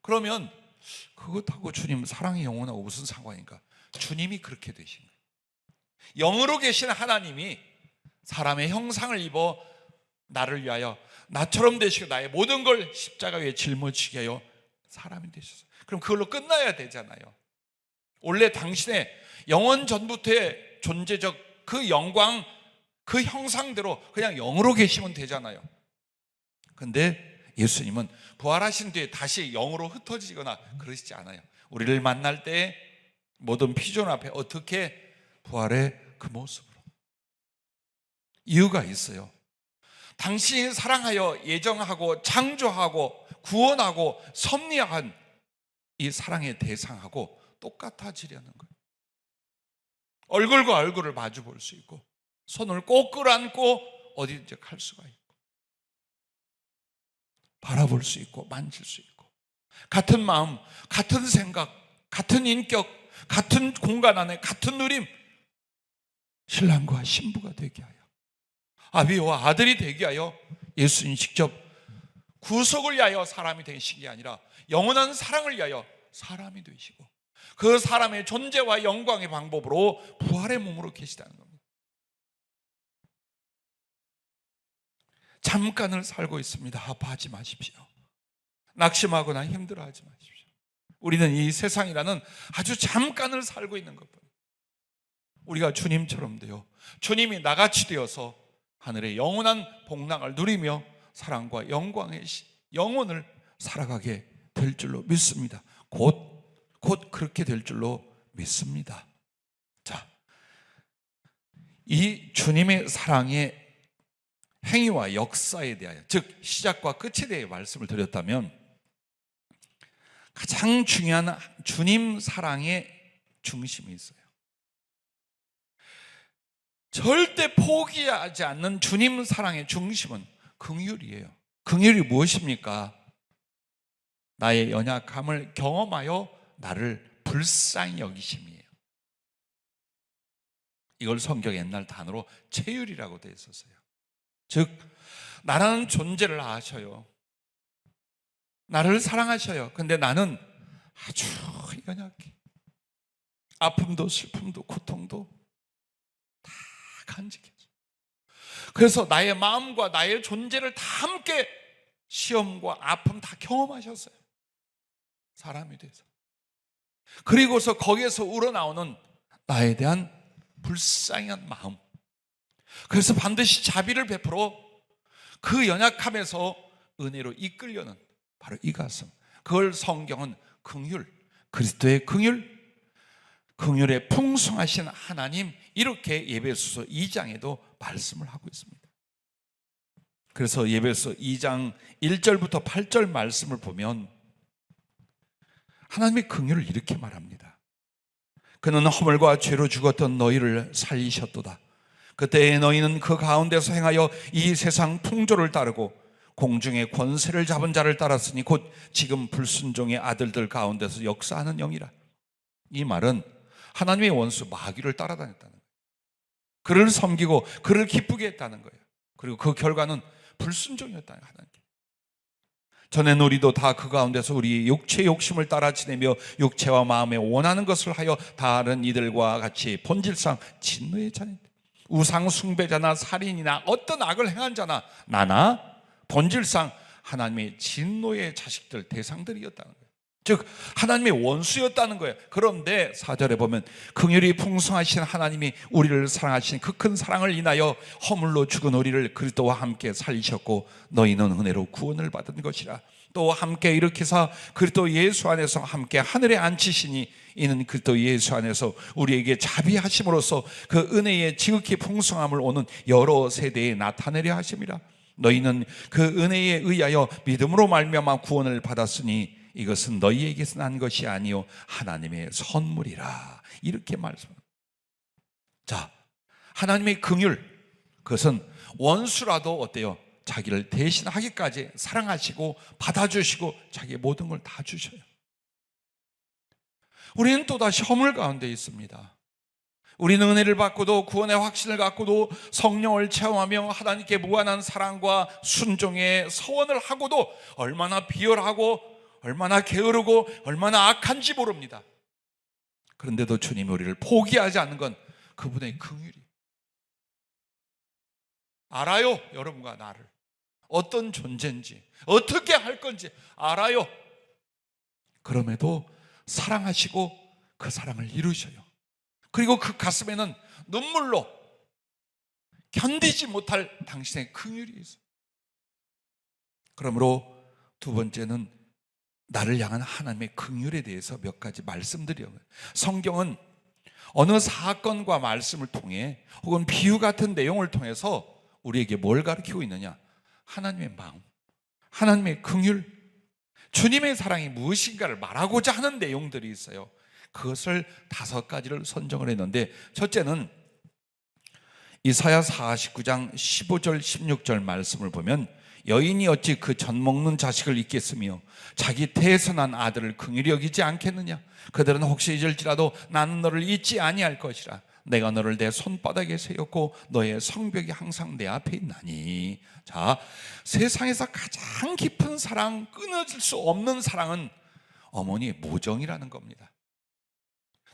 [SPEAKER 2] 그러면 그것하고 주님 사랑의 영혼하고 무슨 상관인가? 주님이 그렇게 되신 거예요. 영으로 계신 하나님이 사람의 형상을 입어 나를 위하여 나처럼 되시고 나의 모든 걸 십자가 위에 짊어지게 하여 사람이 되셨어요. 그럼 그걸로 끝나야 되잖아요. 원래 당신의 영원 전부터의 존재적 그 영광, 그 형상대로 그냥 영으로 계시면 되잖아요. 근데 예수님은 부활하신 뒤에 다시 영으로 흩어지거나 그러시지 않아요. 우리를 만날 때 모든 피조물 앞에 어떻게 부활의 그 모습으로. 이유가 있어요. 당신이 사랑하여 예정하고 창조하고 구원하고 섭리한 이 사랑의 대상하고 똑같아지려는 거예요. 얼굴과 얼굴을 마주 볼 수 있고 손을 꼭 끌어안고 어디든지 갈 수가 있고 바라볼 수 있고 만질 수 있고 같은 마음, 같은 생각, 같은 인격, 같은 공간 안에 같은 누림, 신랑과 신부가 되게 하여 아비와 아들이 되게 하여 예수님 직접 구속을 위하여 사람이 되신 게 아니라 영원한 사랑을 위하여 사람이 되시고 그 사람의 존재와 영광의 방법으로 부활의 몸으로 계시다는 겁니다. 잠깐을 살고 있습니다. 아파하지 마십시오. 낙심하거나 힘들어하지 마십시오. 우리는 이 세상이라는 아주 잠깐을 살고 있는 것뿐. 우리가 주님처럼 되어 주님이 나같이 되어서 하늘의 영원한 복락을 누리며 사랑과 영광의 영혼을 살아가게 될 줄로 믿습니다. 곧 그렇게 될 줄로 믿습니다. 자, 이 주님의 사랑의 행위와 역사에 대하여, 즉 시작과 끝에 대해 말씀을 드렸다면 가장 중요한 주님 사랑의 중심이 있어요. 절대 포기하지 않는 주님 사랑의 중심은 긍휼이에요. 긍휼이 무엇입니까? 나의 연약함을 경험하여 나를 불쌍히 여기심이에요. 이걸 성경 옛날 단어로 체휼이라고 되어 있었어요. 즉 나라는 존재를 아셔요. 나를 사랑하셔요. 근데 나는 아주 연약해. 아픔도 슬픔도 고통도 다 간직해서, 그래서 나의 마음과 나의 존재를 다 함께 시험과 아픔 다 경험하셨어요. 사람이 돼서. 그리고서 거기에서 우러나오는 나에 대한 불쌍한 마음, 그래서 반드시 자비를 베풀어 그 연약함에서 은혜로 이끌려는 바로 이 가슴, 그걸 성경은 긍휼, 그리스도의 긍휼, 긍휼에 풍성하신 하나님, 이렇게 에베소서 2장에도 말씀을 하고 있습니다. 그래서 에베소서 2장 1절부터 8절 말씀을 보면 하나님의 긍휼을 이렇게 말합니다. 그는 허물과 죄로 죽었던 너희를 살리셨도다. 그때에 너희는 그 가운데서 행하여 이 세상 풍조를 따르고 공중의 권세를 잡은 자를 따랐으니 곧 지금 불순종의 아들들 가운데서 역사하는 영이라. 이 말은 하나님의 원수 마귀를 따라다녔다는 거예요. 그를 섬기고 그를 기쁘게 했다는 거예요. 그리고 그 결과는 불순종이었다는 거예요. 하나님께. 전엔 우리도 다 그 가운데서 우리 육체의 욕심을 따라 지내며 육체와 마음에 원하는 것을 하여 다른 이들과 같이 본질상 진노의 자녀들, 우상 숭배자나 살인이나 어떤 악을 행한 자나 나나 본질상 하나님의 진노의 자식들, 대상들이었다는 거예요. 즉 하나님의 원수였다는 거예요. 그런데 4절에 보면 긍휼이 풍성하신 하나님이 우리를 사랑하신 그 큰 사랑을 인하여 허물로 죽은 우리를 그리스도와 함께 살리셨고 너희는 은혜로 구원을 받은 것이라. 또 함께 일으키사 그리스도 예수 안에서 함께 하늘에 앉히시니 이는 그리스도 예수 안에서 우리에게 자비하심으로써 그 은혜의 지극히 풍성함을 오는 여러 세대에 나타내려 하심이라. 너희는 그 은혜에 의하여 믿음으로 말미암아 구원을 받았으니 이것은 너희에게서 난 것이 아니요 하나님의 선물이라. 이렇게 말씀합니다. 자, 하나님의 긍휼, 그것은 원수라도 어때요? 자기를 대신하기까지 사랑하시고 받아주시고 자기의 모든 걸 다 주셔요. 우리는 또다시 허물 가운데 있습니다. 우리는 은혜를 받고도 구원의 확신을 갖고도 성령을 체험하며 하나님께 무한한 사랑과 순종의 서원을 하고도 얼마나 비열하고 얼마나 게으르고 얼마나 악한지 모릅니다. 그런데도 주님이 우리를 포기하지 않는 건 그분의 긍휼이. 알아요, 여러분과 나를. 어떤 존재인지, 어떻게 할 건지 알아요. 그럼에도 사랑하시고 그 사랑을 이루셔요. 그리고 그 가슴에는 눈물로 견디지 못할 당신의 긍휼이 있어요. 그러므로 두 번째는 나를 향한 하나님의 긍휼에 대해서 몇 가지 말씀드려요. 성경은 어느 사건과 말씀을 통해 혹은 비유 같은 내용을 통해서 우리에게 뭘 가르치고 있느냐? 하나님의 마음, 하나님의 긍휼, 주님의 사랑이 무엇인가를 말하고자 하는 내용들이 있어요. 그것을 5가지를 선정을 했는데, 첫째는 이사야 49장 15절 16절 말씀을 보면 여인이 어찌 그 젖 먹는 자식을 잊겠으며 자기 태에서 난 아들을 긍휼히 여기지 않겠느냐? 그들은 혹시 잊을지라도 나는 너를 잊지 아니할 것이라. 내가 너를 내 손바닥에 세웠고 너의 성벽이 항상 내 앞에 있나니. 자, 세상에서 가장 깊은 사랑, 끊어질 수 없는 사랑은 어머니의 모정이라는 겁니다.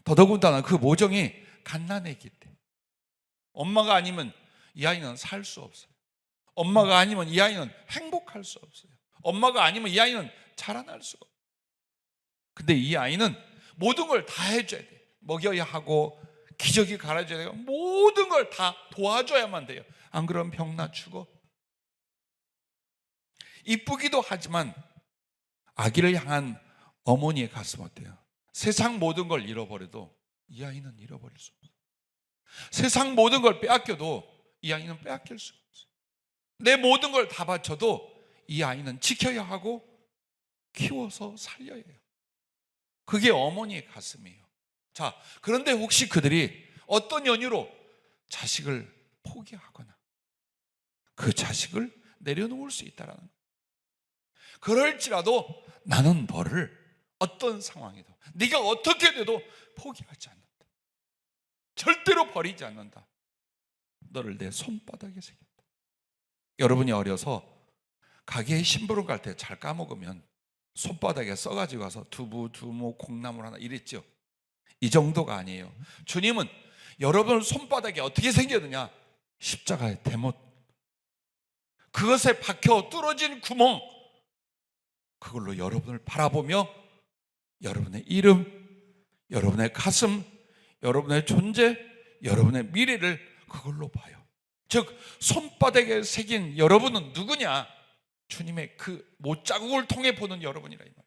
[SPEAKER 2] 더더군다나 그 모정이 갓난아기 때 엄마가 아니면 이 아이는 살 수 없어요. 엄마가 아니면 이 아이는 행복할 수 없어요. 엄마가 아니면 이 아이는 자라날 수가 없어요. 근데 이 아이는 모든 걸 다 해줘야 돼요. 먹여야 하고 기저귀 갈아줘야 돼요. 모든 걸 다 도와줘야만 돼요. 안 그러면 병나 죽어. 이쁘기도 하지만 아기를 향한 어머니의 가슴 어때요? 세상 모든 걸 잃어버려도 이 아이는 잃어버릴 수 없어요. 세상 모든 걸 빼앗겨도 이 아이는 빼앗길 수가 없어요. 내 모든 걸 다 바쳐도 이 아이는 지켜야 하고 키워서 살려야 해요. 그게 어머니의 가슴이에요. 자, 그런데 혹시 그들이 어떤 연유로 자식을 포기하거나 그 자식을 내려놓을 수 있다는 거예요. 그럴지라도 나는 너를 어떤 상황에도 네가 어떻게 돼도 포기하지 않는다. 절대로 버리지 않는다. 너를 내 손바닥에 새겼다. 여러분이 어려서 가게에 심부름 갈 때 잘 까먹으면 손바닥에 써가지고 가서 두부, 두모, 콩나물 하나 이랬죠. 이 정도가 아니에요. 주님은 여러분 손바닥에 어떻게 생겼느냐? 십자가의 대못, 그것에 박혀 뚫어진 구멍, 그걸로 여러분을 바라보며 여러분의 이름, 여러분의 가슴, 여러분의 존재, 여러분의 미래를 그걸로 봐요. 즉 손바닥에 새긴 여러분은 누구냐? 주님의 그 못자국을 통해 보는 여러분이라 이 말.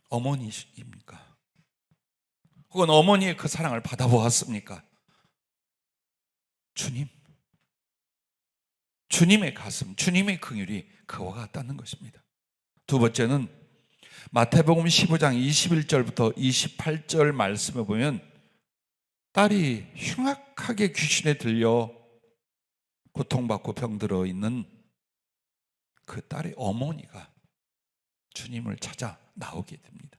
[SPEAKER 2] 어머니입니까? 혹은 어머니의 그 사랑을 받아보았습니까? 주님, 주님의 가슴, 주님의 긍휼이 그와 같다는 것입니다. 두 번째는 마태복음 15장 21절부터 28절 말씀에 보면 딸이 흉악하게 귀신에 들려 고통받고 병들어 있는 그 딸의 어머니가 주님을 찾아 나오게 됩니다.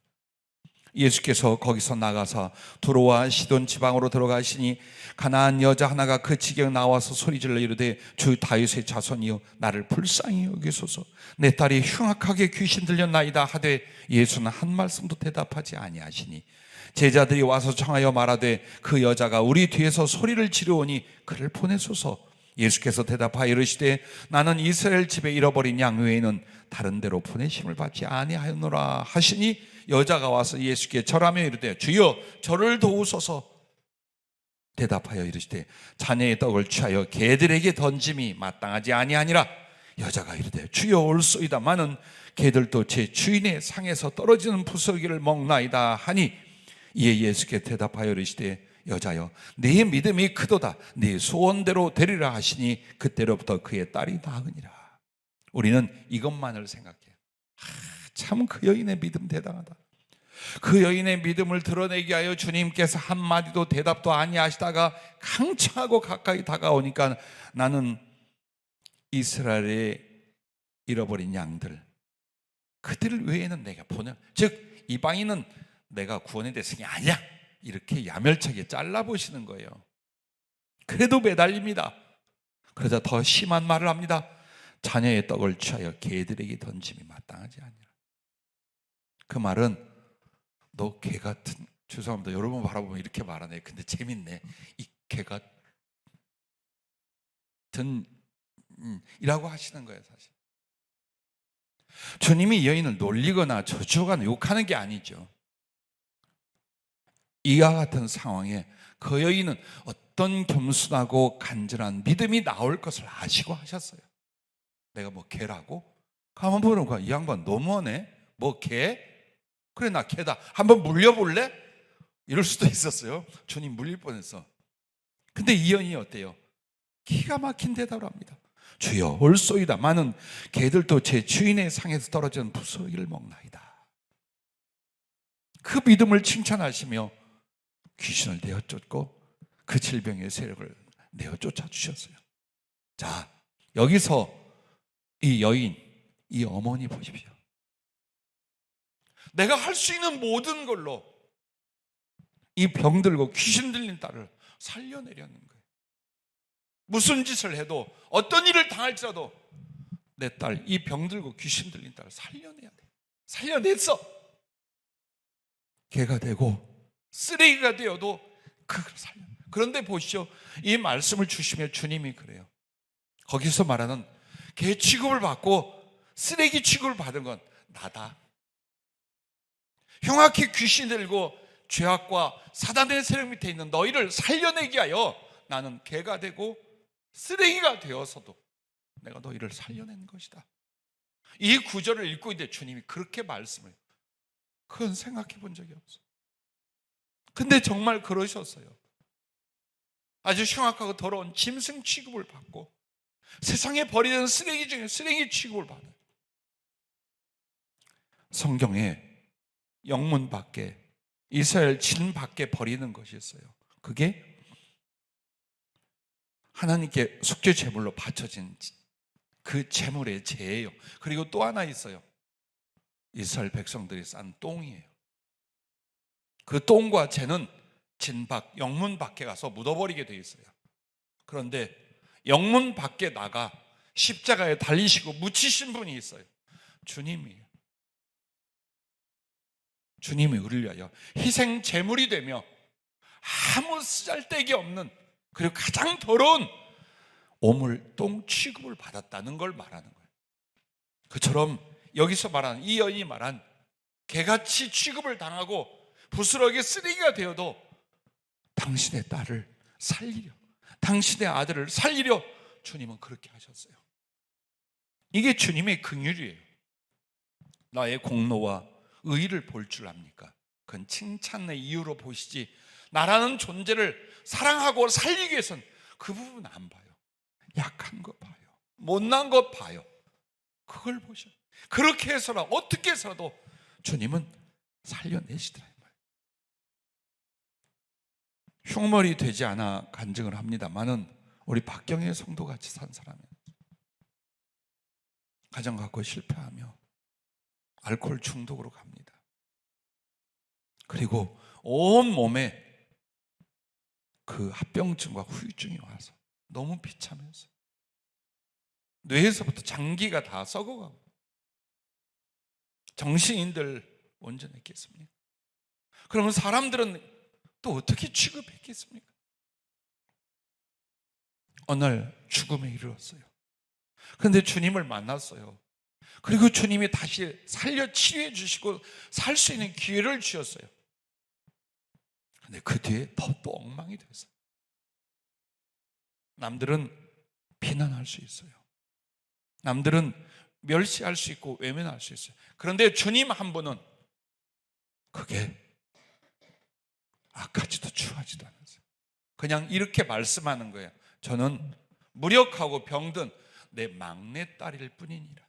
[SPEAKER 2] 예수께서 거기서 나가서 두로와 시돈 지방으로 들어가시니 가나안 여자 하나가 그 지경 나와서 소리질러 이르되 주 다윗의 자손이여 나를 불쌍히 여기소서, 내 딸이 흉악하게 귀신 들렸나이다 하되 예수는 한 말씀도 대답하지 아니하시니 제자들이 와서 청하여 말하되 그 여자가 우리 뒤에서 소리를 지르오니 그를 보내소서. 예수께서 대답하여 이르시되 나는 이스라엘 집에 잃어버린 양 외에는 다른 데로 보내심을 받지 아니하였노라 하시니 여자가 와서 예수께 절하며 이르되 주여 저를 도우소서. 대답하여 이르시되 자네의 떡을 취하여 개들에게 던짐이 마땅하지 아니하니라. 여자가 이르되 주여 올소이다마는 개들도 제 주인의 상에서 떨어지는 부스러기를 먹나이다 하니 이에 예수께 대답하여 이르시되 여자여 네 믿음이 크도다, 네 소원대로 되리라 하시니 그때로부터 그의 딸이 나으니라. 우리는 이것만을 생각해요. 참 그 여인의 믿음 대단하다. 그 여인의 믿음을 드러내게 하여 주님께서 한마디도 대답도 아니하시다가 강청하고 가까이 다가오니까 나는 이스라엘의 잃어버린 양들, 그들 외에는 내가 보내, 즉 이방인은 내가 구원의 대상이 아니야, 이렇게 야멸차게 잘라보시는 거예요. 그래도 매달립니다. 그러자 더 심한 말을 합니다. 자녀의 떡을 취하여 개들에게 던짐이 마땅하지 아니라. 그 말은 너 개 같은, 죄송합니다, 여러분 바라보면 이렇게 말하네. 근데 재밌네. 이 개 같은 이라고 하시는 거예요. 사실 주님이 여인을 놀리거나 저주하거나 욕하는 게 아니죠. 이와 같은 상황에 그 여인은 어떤 겸손하고 간절한 믿음이 나올 것을 아시고 하셨어요. 내가 뭐 개라고? 가만 보니까 이 양반 너무하네. 뭐 개? 그래 나 개다. 한번 물려볼래? 이럴 수도 있었어요. 주님 물릴 뻔했어. 근데 이 여인이 어때요? 기가 막힌 대답을 합니다. 주여 올소이다 마는 개들도 제 주인의 상에서 떨어지는 부스러기를 먹나이다. 그 믿음을 칭찬하시며 귀신을 내어 쫓고 그 질병의 세력을 내어 쫓아 주셨어요. 자, 여기서 이 여인, 이 어머니 보십시오. 내가 할 수 있는 모든 걸로 이 병들고 귀신 들린 딸을 살려내려는 거예요. 무슨 짓을 해도 어떤 일을 당할지라도 내 딸, 이 병들고 귀신 들린 딸을 살려내야 돼. 살려냈어. 개가 되고 쓰레기가 되어도 그걸 살려. 그런데 보시죠, 이 말씀을 주시며 주님이 그래요. 거기서 말하는 개 취급을 받고 쓰레기 취급을 받은 건 나다. 흉악히 귀신 들고 죄악과 사단의 세력 밑에 있는 너희를 살려내기 하여 나는 개가 되고 쓰레기가 되어서도 내가 너희를 살려낸 것이다. 이 구절을 읽고 있는데 주님이 그렇게 말씀을, 그건 생각해 본 적이 없어요. 근데 정말 그러셨어요. 아주 흉악하고 더러운 짐승 취급을 받고 세상에 버리는 쓰레기 중에 쓰레기 취급을 받아요. 성경에 영문 밖에, 이스라엘 진 밖에 버리는 것이 있어요. 그게 하나님께 속죄 제물로 바쳐진 그 제물의 죄예요. 그리고 또 하나 있어요. 이스라엘 백성들이 싼 똥이에요. 그 똥과 죄는 영문 밖에 가서 묻어버리게 돼 있어요. 그런데 영문 밖에 나가 십자가에 달리시고 묻히신 분이 있어요. 주님이에요. 주님이 우리를 위하여 희생 제물이 되며 아무 쓰잘데기 없는, 그리고 가장 더러운 오물 똥 취급을 받았다는 걸 말하는 거예요. 그처럼 여기서 말하는 이 여인이 말한 개같이 취급을 당하고 부스러기 쓰레기가 되어도 당신의 딸을 살리려, 당신의 아들을 살리려 주님은 그렇게 하셨어요. 이게 주님의 긍휼이에요. 나의 공로와 의의를 볼 줄 압니까? 그건 칭찬의 이유로 보시지, 나라는 존재를 사랑하고 살리기 위해서는 그 부분 안 봐요. 약한 것 봐요. 못난 것 봐요. 그걸 보셔. 그렇게 해서라, 어떻게 해서라도 주님은 살려내시더라. 흉물이 되지 않아 간증을 합니다만은 우리 박경혜 성도같이 산 사람이에요. 가정 갖고 실패하며 알코올 중독으로 갑니다. 그리고 온 몸에 그 합병증과 후유증이 와서 너무 비참해서 뇌에서부터 장기가 다 썩어가고, 정신인들 온전했겠습니까? 그러면 사람들은 또 어떻게 취급했겠습니까? 어느 날 죽음에 이르렀어요. 그런데 주님을 만났어요. 그리고 주님이 다시 살려 치료해 주시고 살 수 있는 기회를 주셨어요. 그런데 그 뒤에 또 엉망이 됐어요. 남들은 비난할 수 있어요. 남들은 멸시할 수 있고 외면할 수 있어요. 그런데 주님 한 분은 그게 악하지도 추하지도 않으세요. 그냥 이렇게 말씀하는 거예요. 저는 무력하고 병든 내 막내딸일 뿐이니라.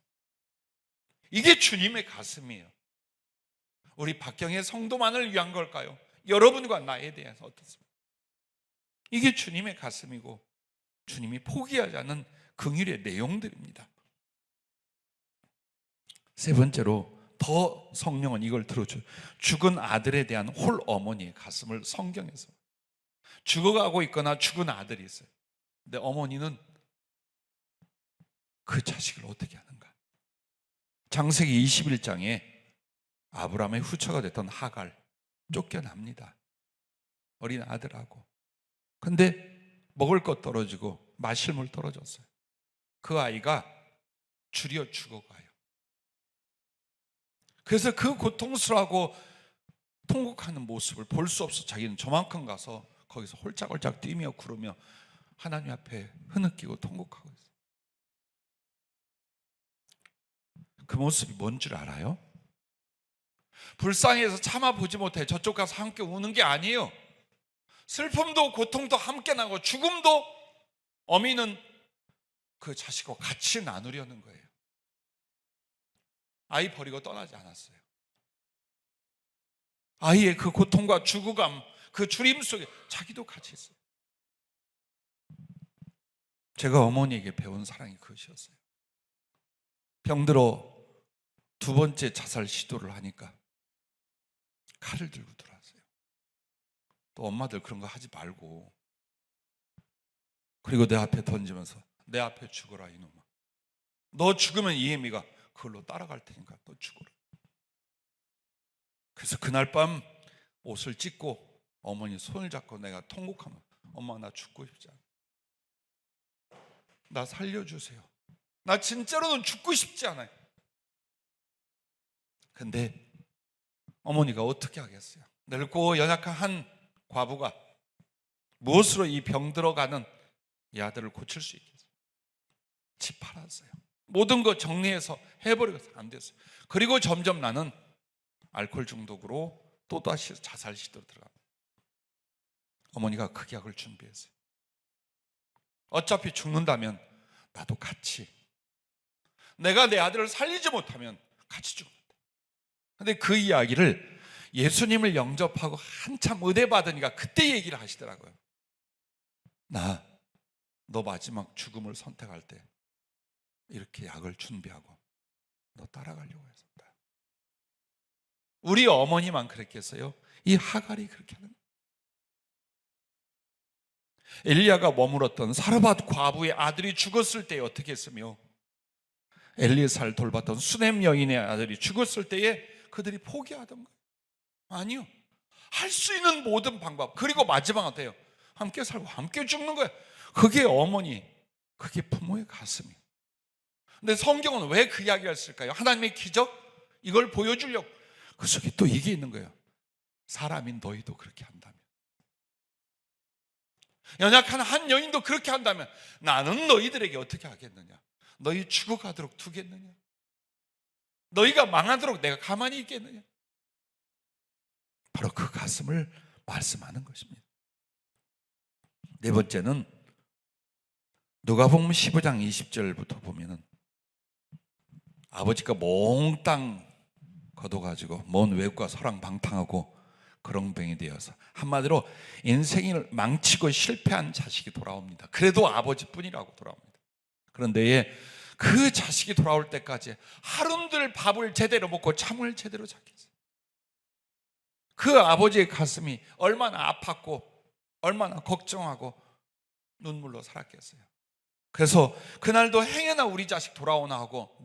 [SPEAKER 2] 이게 주님의 가슴이에요. 우리 박경의 성도만을 위한 걸까요? 여러분과 나에 대해서 어떻습니까? 이게 주님의 가슴이고 주님이 포기하지 않는 긍휼의 내용들입니다. 세 번째로 더 성령은 이걸 들어줘요. 죽은 아들에 대한 홀 어머니의 가슴을 성경에서, 죽어가고 있거나 죽은 아들이 있어요. 근데 어머니는 그 자식을 어떻게 하는가? 창세기 21장에 아브라함의 후처가 됐던 하갈 쫓겨납니다. 어린 아들하고. 근데 먹을 것 떨어지고 마실 물 떨어졌어요. 그 아이가 줄여 죽어가요. 그래서 그 고통스러워하고 통곡하는 모습을 볼 수 없어 자기는 저만큼 가서 거기서 홀짝홀짝 뛰며 구르며 하나님 앞에 흐느끼고 통곡하고 있어요. 그 모습이 뭔 줄 알아요? 불쌍해서 참아보지 못해 저쪽 가서 함께 우는 게 아니에요. 슬픔도 고통도 함께 나고 죽음도 어미는 그 자식과 같이 나누려는 거예요. 아이 버리고 떠나지 않았어요. 아이의 그 고통과 죽어감, 그 주림 속에 자기도 같이 있어요. 제가 어머니에게 배운 사랑이 그것이었어요. 병들어 두 번째 자살 시도를 하니까 칼을 들고 들어왔어요. 또 엄마들 그런 거 하지 말고, 그리고 내 앞에 던지면서 내 앞에 죽어라 이놈아. 너 죽으면 이혜미가 그걸로 따라갈 테니까 너 죽어라. 그래서 그날 밤 옷을 찢고 어머니 손을 잡고 내가 통곡하면, 엄마 나 죽고 싶지 않아. 나 살려주세요. 나 진짜로는 죽고 싶지 않아요. 근데 어머니가 어떻게 하겠어요? 늙고 연약한 한 과부가 무엇으로 이 병들어가는 이 아들을 고칠 수 있겠어요? 집 팔았어요. 모든 거 정리해서 해버리고 안 됐어요. 그리고 점점 나는 알코올 중독으로 또다시 자살 시도로 들어갑니다. 어머니가 극약을 준비했어요. 어차피 죽는다면 나도 같이, 내가 내 아들을 살리지 못하면 같이 죽는다. 근데 그 이야기를 예수님을 영접하고 한참 의대 받으니까 그때 얘기를 하시더라고요. 나 너 마지막 죽음을 선택할 때 이렇게 약을 준비하고 너 따라가려고 했었다. 우리 어머니만 그랬겠어요? 이 하갈이 그렇게 하는 거예요. 엘리야가 머물었던 사르밧 과부의 아들이 죽었을 때에 어떻게 했으며, 엘리사를 돌봤던 수넴 여인의 아들이 죽었을 때에 그들이 포기하던 거예요. 아니요, 할 수 있는 모든 방법, 그리고 마지막은 어때요? 함께 살고 함께 죽는 거예요. 그게 어머니, 그게 부모의 가슴이에요. 근데 성경은 왜 그 이야기를 했을까요? 하나님의 기적, 이걸 보여주려고. 그 속에 또 이게 있는 거예요. 사람인 너희도 그렇게 한다면, 연약한 한 여인도 그렇게 한다면 나는 너희들에게 어떻게 하겠느냐? 너희 죽어가도록 두겠느냐? 너희가 망하도록 내가 가만히 있겠느냐? 바로 그 가슴을 말씀하는 것입니다. 네 번째는 누가복음 15장 20절부터 보면은 아버지가 몽땅 거둬가지고 먼 외국과 서랑방탕하고 그렁뱅이 되어서, 한마디로 인생을 망치고 실패한 자식이 돌아옵니다. 그래도 아버지뿐이라고 돌아옵니다. 그런데 그 자식이 돌아올 때까지 하루들 밥을 제대로 먹고 잠을 제대로 잤겠어요. 그 아버지의 가슴이 얼마나 아팠고 얼마나 걱정하고 눈물로 살았겠어요. 그래서 그날도 행여나 우리 자식 돌아오나 하고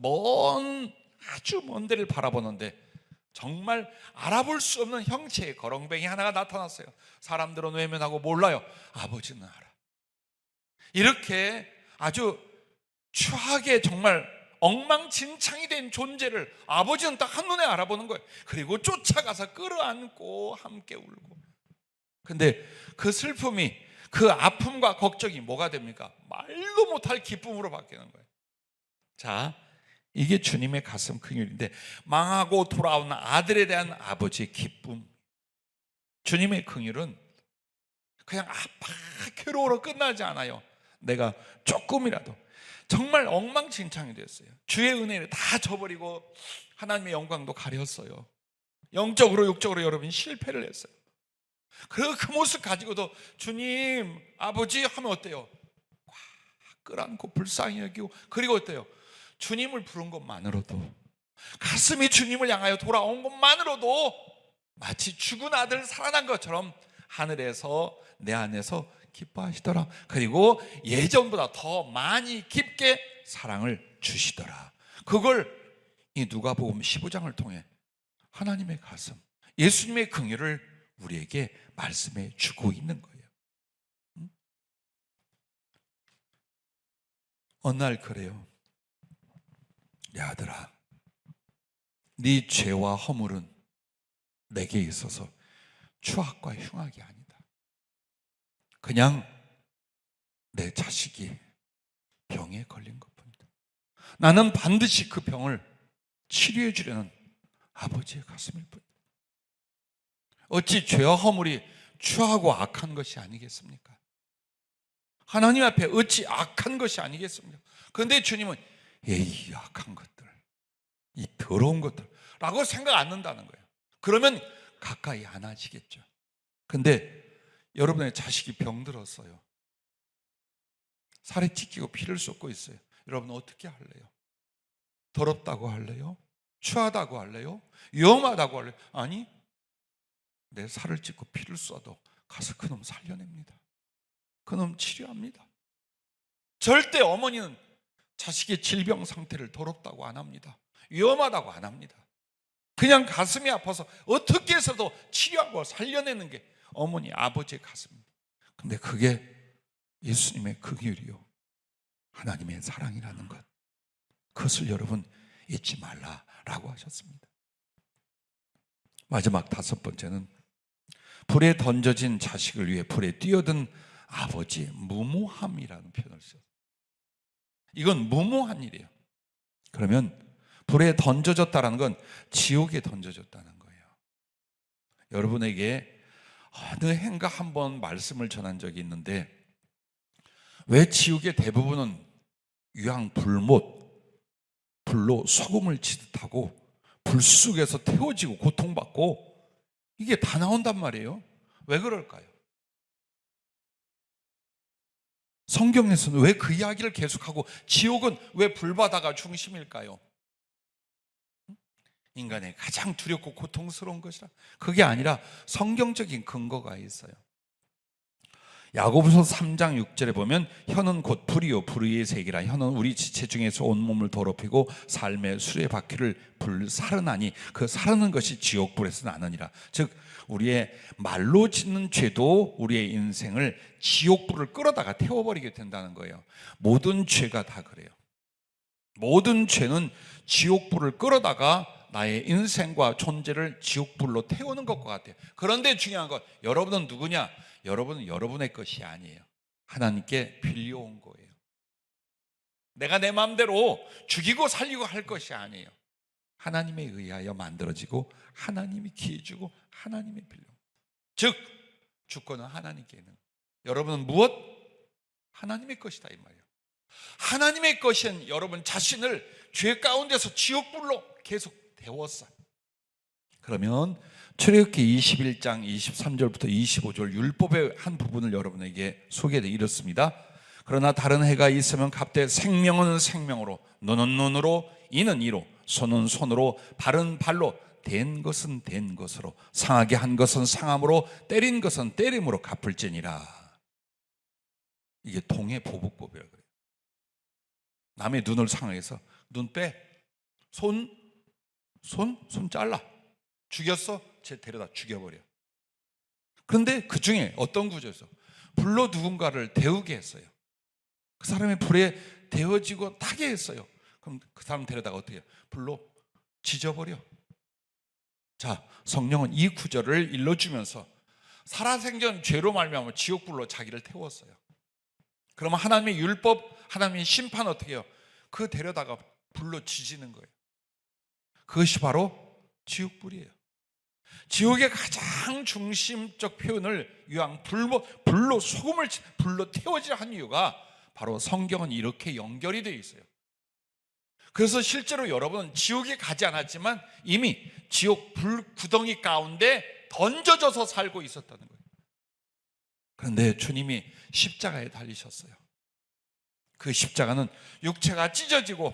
[SPEAKER 2] 아주 먼 데를 바라보는데 정말 알아볼 수 없는 형체의 거렁뱅이 하나가 나타났어요. 사람들은 외면하고 몰라요. 아버지는 알아. 이렇게 아주 추하게 정말 엉망진창이 된 존재를 아버지는 딱 한눈에 알아보는 거예요. 그리고 쫓아가서 끌어안고 함께 울고. 근데 그 슬픔이, 그 아픔과 걱정이 뭐가 됩니까? 말도 못할 기쁨으로 바뀌는 거예요. 자, 이게 주님의 가슴 긍휼인데, 망하고 돌아온 아들에 대한 아버지의 기쁨. 주님의 긍휼은 그냥 괴로워로 끝나지 않아요. 내가 조금이라도 정말 엉망진창이 됐어요. 주의 은혜를 다 저버리고 하나님의 영광도 가렸어요. 영적으로 육적으로 여러분이 실패를 했어요. 그 모습 가지고도 주님, 아버지 하면 어때요? 꽉 끌어안고 불쌍히 여기고, 그리고 어때요? 주님을 부른 것만으로도, 가슴이 주님을 향하여 돌아온 것만으로도 마치 죽은 아들 살아난 것처럼 하늘에서 내 안에서 기뻐하시더라. 그리고 예전보다 더 많이 깊게 사랑을 주시더라. 그걸 이 누가복음 15장을 통해 하나님의 가슴, 예수님의 긍휼을 우리에게 말씀해 주고 있는 거예요. 어느 날 그래요. 내 아들아, 네 죄와 허물은 내게 있어서 추악과 흉악이 아니다. 그냥 내 자식이 병에 걸린 것뿐이다. 나는 반드시 그 병을 치료해 주려는 아버지의 가슴일 뿐이다. 어찌 죄와 허물이 추하고 악한 것이 아니겠습니까? 하나님 앞에 어찌 악한 것이 아니겠습니까? 그런데 주님은 이 악한 것들, 이 더러운 것들 라고 생각 안 한다는 거예요. 그러면 가까이 안 하시겠죠. 근데 여러분의 자식이 병들었어요. 살에 찢기고 피를 쏟고 있어요. 여러분 어떻게 할래요? 더럽다고 할래요? 추하다고 할래요? 위험하다고 할래요? 아니, 내 살을 찢고 피를 쏟아도 가서 그놈 살려냅니다. 그놈 치료합니다. 절대 어머니는 자식의 질병 상태를 더럽다고 안 합니다. 위험하다고 안 합니다. 그냥 가슴이 아파서 어떻게 해서도 치료하고 살려내는 게 어머니, 아버지의 가슴입니다. 근데 그게 예수님의 긍휼이요, 하나님의 사랑이라는 것, 그것을 여러분 잊지 말라라고 하셨습니다. 마지막 다섯 번째는 불에 던져진 자식을 위해 불에 뛰어든 아버지의 무모함이라는 표현을 써요. 이건 무모한 일이에요. 그러면 불에 던져졌다는 건 지옥에 던져졌다는 거예요. 여러분에게 어느 해인가 한번 말씀을 전한 적이 있는데, 왜 지옥의 대부분은 유황불못, 불로 소금을 치듯 하고 불 속에서 태워지고 고통받고 이게 다 나온단 말이에요. 왜 그럴까요? 성경에서는 왜 그 이야기를 계속하고 지옥은 왜 불바다가 중심일까요? 인간의 가장 두렵고 고통스러운 것이라. 그게 아니라 성경적인 근거가 있어요. 야고보서 3장 6절에 보면 혀는 곧 불이요 불의의 색이라. 혀는 우리 지체 중에서 온몸을 더럽히고 삶의 수레바퀴를 불사르나니 그 사르는 것이 지옥불에서 나느니라. 즉 우리의 말로 짓는 죄도 우리의 인생을 지옥불을 끌어다가 태워버리게 된다는 거예요. 모든 죄가 다 그래요. 모든 죄는 지옥불을 끌어다가 나의 인생과 존재를 지옥불로 태우는 것과 같아요. 그런데 중요한 건 여러분은 누구냐? 여러분은 여러분의 것이 아니에요. 하나님께 빌려온 거예요. 내가 내 마음대로 죽이고 살리고 할 것이 아니에요. 하나님에 의하여 만들어지고 하나님이 기회 주고 하나님이 빌려. 즉 주권은 하나님께 있는 거예요. 여러분은 무엇? 하나님의 것이다 이 말이에요. 하나님의 것인 여러분 자신을 죄 가운데서 지옥불로 계속 태웠어. 그러면 출애굽기 21장 23절부터 25절 율법의 한 부분을 여러분에게 소개해 이렇습니다. 그러나 다른 해가 있으면 갑대 생명은 생명으로, 눈은 눈으로, 이는 이로, 손은 손으로, 발은 발로, 된 것은 된 것으로, 상하게 한 것은 상함으로, 때린 것은 때림으로 갚을지니라. 이게 동해 보복법이라고 그래요. 남의 눈을 상하게해서 눈 빼, 손 잘라. 죽였어? 쟤 데려다 죽여버려. 그런데 그 중에 어떤 구조에서 불로 누군가를 데우게 했어요. 그 사람의 불에 데워지고 타게 했어요. 그럼 그 사람 데려다가 어떻게 해요? 불로 지져버려. 자, 성령은 이 구절을 일러주면서 살아생전 죄로 말미암아 지옥불로 자기를 태웠어요. 그러면 하나님의 율법, 하나님의 심판 어떻게 해요? 그 데려다가 불로 지지는 거예요. 그것이 바로 지옥불이에요. 지옥의 가장 중심적 표현을 이왕 불로 소금을 불로 태워지려 한 이유가 바로 성경은 이렇게 연결이 되어 있어요. 그래서 실제로 여러분은 지옥에 가지 않았지만 이미 지옥 불 구덩이 가운데 던져져서 살고 있었다는 거예요. 그런데 주님이 십자가에 달리셨어요. 그 십자가는 육체가 찢어지고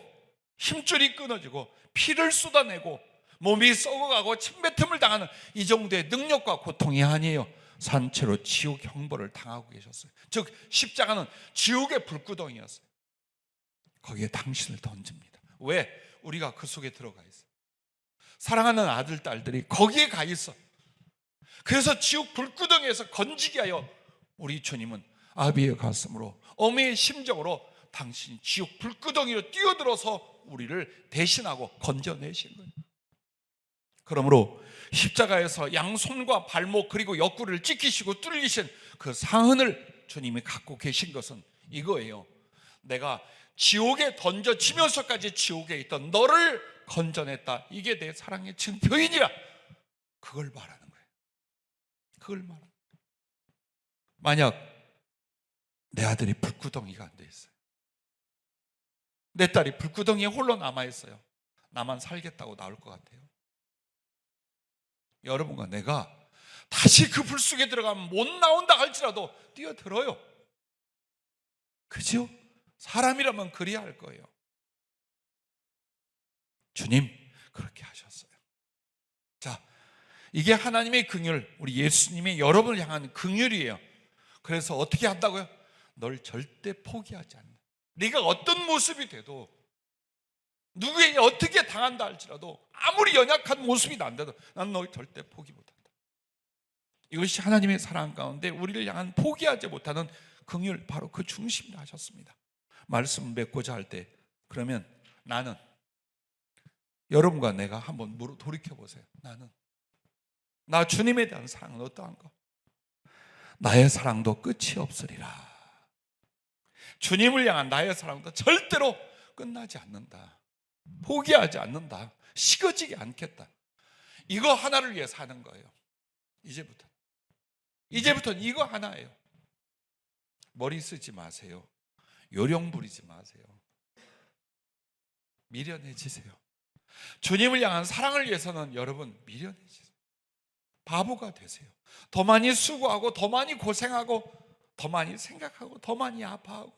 [SPEAKER 2] 힘줄이 끊어지고 피를 쏟아내고 몸이 썩어가고 침뱉음을 당하는 이 정도의 능력과 고통이 아니에요. 산채로 지옥 형벌을 당하고 계셨어요. 즉 십자가는 지옥의 불구덩이였어요. 거기에 당신을 던집니다. 왜? 우리가 그 속에 들어가 있어요. 사랑하는 아들, 딸들이 거기에 가 있어. 그래서 지옥 불구덩이에서 건지게 하여 우리 주님은 아비의 가슴으로 어미의 심정으로 당신이 지옥 불구덩이로 뛰어들어서 우리를 대신하고 건져내신 거예요. 그러므로 십자가에서 양손과 발목 그리고 옆구리를 찢기시고 뚫리신 그 상흔을 주님이 갖고 계신 것은 이거예요. 내가 지옥에 던져지면서까지 지옥에 있던 너를 건져냈다. 이게 내 사랑의 증표이니라. 그걸 말하는 거예요. 그걸 말하는 거예요. 만약 내 아들이 불구덩이가 안 돼 있어요. 내 딸이 불구덩이에 홀로 남아있어요. 나만 살겠다고 나올 것 같아요. 여러분과 내가 다시 그 불 속에 들어가면 못 나온다 할지라도 뛰어들어요. 그죠? 사람이라면 그래야 할 거예요. 주님 그렇게 하셨어요. 자, 이게 하나님의 긍휼, 우리 예수님의 여러분을 향한 긍휼이에요. 그래서 어떻게 한다고요? 널 절대 포기하지 않는다. 네가 어떤 모습이 돼도 누구에게 어떻게 당한다 할지라도 아무리 연약한 모습이 난데도 난 너 절대 포기 못한다. 이것이 하나님의 사랑 가운데 우리를 향한 포기하지 못하는 긍휼, 바로 그 중심을 하셨습니다. 말씀 맺고자 할 때 그러면 나는, 여러분과 내가 한번 돌이켜보세요. 나 주님에 대한 사랑은 어떠한가? 나의 사랑도 끝이 없으리라. 주님을 향한 나의 사랑도 절대로 끝나지 않는다. 포기하지 않는다. 식어지지 않겠다. 이거 하나를 위해서 하는 거예요. 이제부터는 이거 하나예요. 머리 쓰지 마세요. 요령 부리지 마세요. 미련해지세요. 주님을 향한 사랑을 위해서는 여러분 미련해지세요. 바보가 되세요. 더 많이 수고하고 더 많이 고생하고 더 많이 생각하고 더 많이 아파하고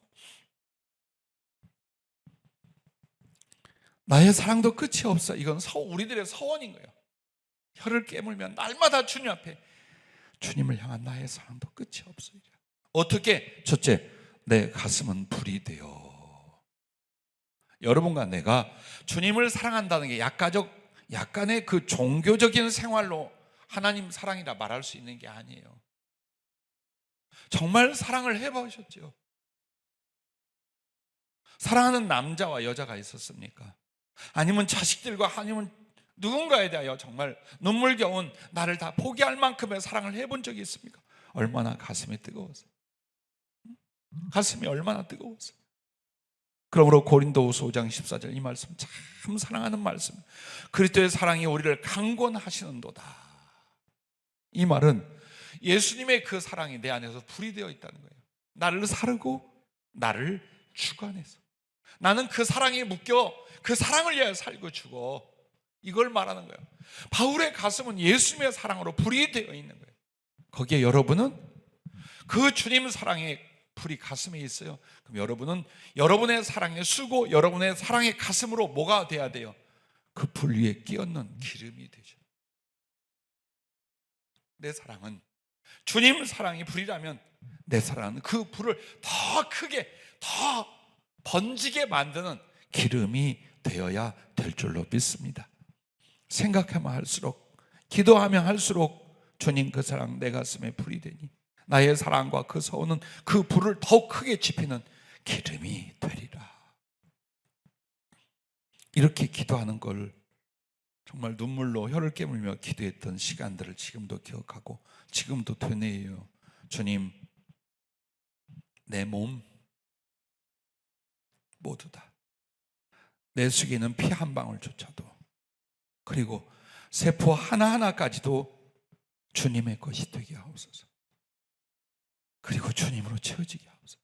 [SPEAKER 2] 나의 사랑도 끝이 없어. 이건 우리들의 서원인 거예요. 혀를 깨물면 날마다 주님 앞에 주님을 향한 나의 사랑도 끝이 없어요. 어떻게? 첫째, 내 가슴은 불이 되어. 여러분과 내가 주님을 사랑한다는 게 약간의 그 종교적인 생활로 하나님 사랑이라 말할 수 있는 게 아니에요. 정말 사랑을 해보셨죠? 사랑하는 남자와 여자가 있었습니까? 아니면 자식들과 아니면 누군가에 대하여 정말 눈물겨운 나를 다 포기할 만큼의 사랑을 해본 적이 있습니까? 얼마나 가슴이 뜨거웠어요. 가슴이 얼마나 뜨거웠어요. 그러므로 고린도후서 5장 14절 이 말씀 참 사랑하는 말씀. 그리스도의 사랑이 우리를 강권하시는도다. 이 말은 예수님의 그 사랑이 내 안에서 불이 되어 있다는 거예요. 나를 사르고 나를 주관해서 나는 그 사랑에 묶여 그 사랑을 위하여 살고 죽어. 이걸 말하는 거예요. 바울의 가슴은 예수님의 사랑으로 불이 되어 있는 거예요. 거기에 여러분은 그 주님 사랑의 불이 가슴에 있어요. 그럼 여러분은 여러분의 사랑에 쓰고 여러분의 사랑의 가슴으로 뭐가 돼야 돼요? 그 불 위에 끼얹는 기름이 되죠. 내 사랑은 주님 사랑이 불이라면 내 사랑은 그 불을 더 크게 더 번지게 만드는 기름이 되어야 될 줄로 믿습니다. 생각하면 할수록 기도하면 할수록 주님 그 사랑 내 가슴에 불이 되니 나의 사랑과 그 서운은 그 불을 더욱 크게 지피는 기름이 되리라. 이렇게 기도하는 걸 정말 눈물로 혀를 깨물며 기도했던 시간들을 지금도 기억하고 지금도 되뇌어요. 주님, 내 몸 모두 다 내 속에 있는 피 한 방울조차도 그리고 세포 하나하나까지도 주님의 것이 되게 하옵소서. 그리고 주님으로 채워지게 하옵소서.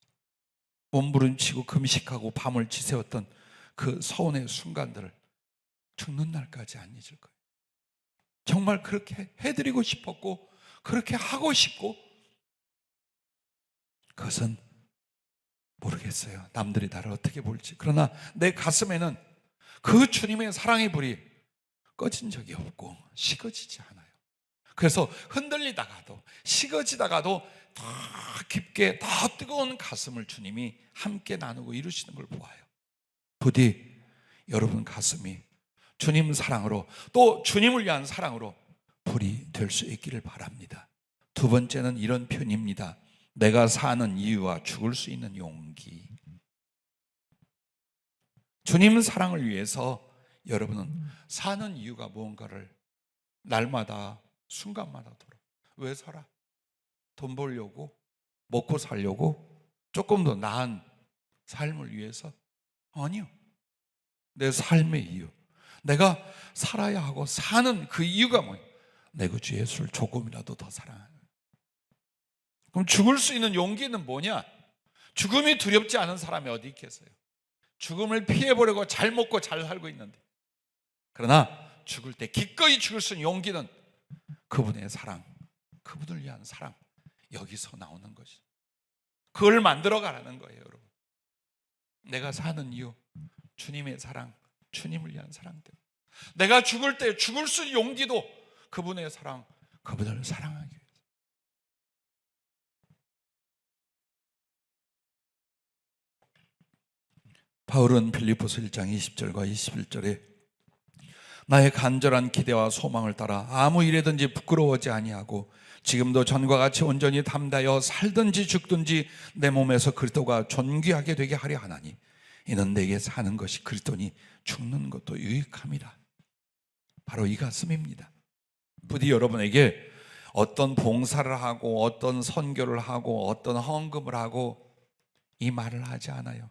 [SPEAKER 2] 몸부림치고 금식하고 밤을 지새웠던 그 서운의 순간들을 죽는 날까지 안 잊을 거예요. 정말 그렇게 해드리고 싶었고 그렇게 하고 싶고 그것은 모르겠어요. 남들이 나를 어떻게 볼지. 그러나 내 가슴에는 그 주님의 사랑의 불이 꺼진 적이 없고 식어지지 않아요. 그래서 흔들리다가도 식어지다가도 더 깊게 더 뜨거운 가슴을 주님이 함께 나누고 이루시는 걸 보아요. 부디 여러분 가슴이 주님 사랑으로 또 주님을 위한 사랑으로 불이 될 수 있기를 바랍니다. 두 번째는 이런 표현입니다. 내가 사는 이유와 죽을 수 있는 용기. 주님 사랑을 위해서 여러분은 사는 이유가 무언가를 날마다 순간마다 돌아. 왜 살아? 돈 벌려고? 먹고 살려고? 조금 더 나은 삶을 위해서? 아니요. 내 삶의 이유, 내가 살아야 하고 사는 그 이유가 뭐예요? 내 주 예수를 조금이라도 더 사랑하는. 그럼 죽을 수 있는 용기는 뭐냐? 죽음이 두렵지 않은 사람이 어디 있겠어요? 죽음을 피해보려고 잘 먹고 잘 살고 있는데, 그러나 죽을 때 기꺼이 죽을 수 있는 용기는 그분의 사랑, 그분을 위한 사랑, 여기서 나오는 것이죠. 그걸 만들어 가라는 거예요. 여러분, 내가 사는 이유, 주님의 사랑, 주님을 위한 사랑 때문에. 내가 죽을 때 죽을 수 있는 용기도 그분의 사랑, 그분을 사랑하기 위해서. 바울은 빌립보서 1장 20절과 21절에 나의 간절한 기대와 소망을 따라 아무 일에든지 부끄러워하지 아니하고 지금도 전과 같이 온전히 담대하여 살든지 죽든지 내 몸에서 그리스도가 존귀하게 되게 하려 하나니 이는 내게 사는 것이 그리스도니 죽는 것도 유익함이라. 바로 이 가슴입니다. 부디 여러분에게 어떤 봉사를 하고 어떤 선교를 하고 어떤 헌금을 하고 이 말을 하지 않아요.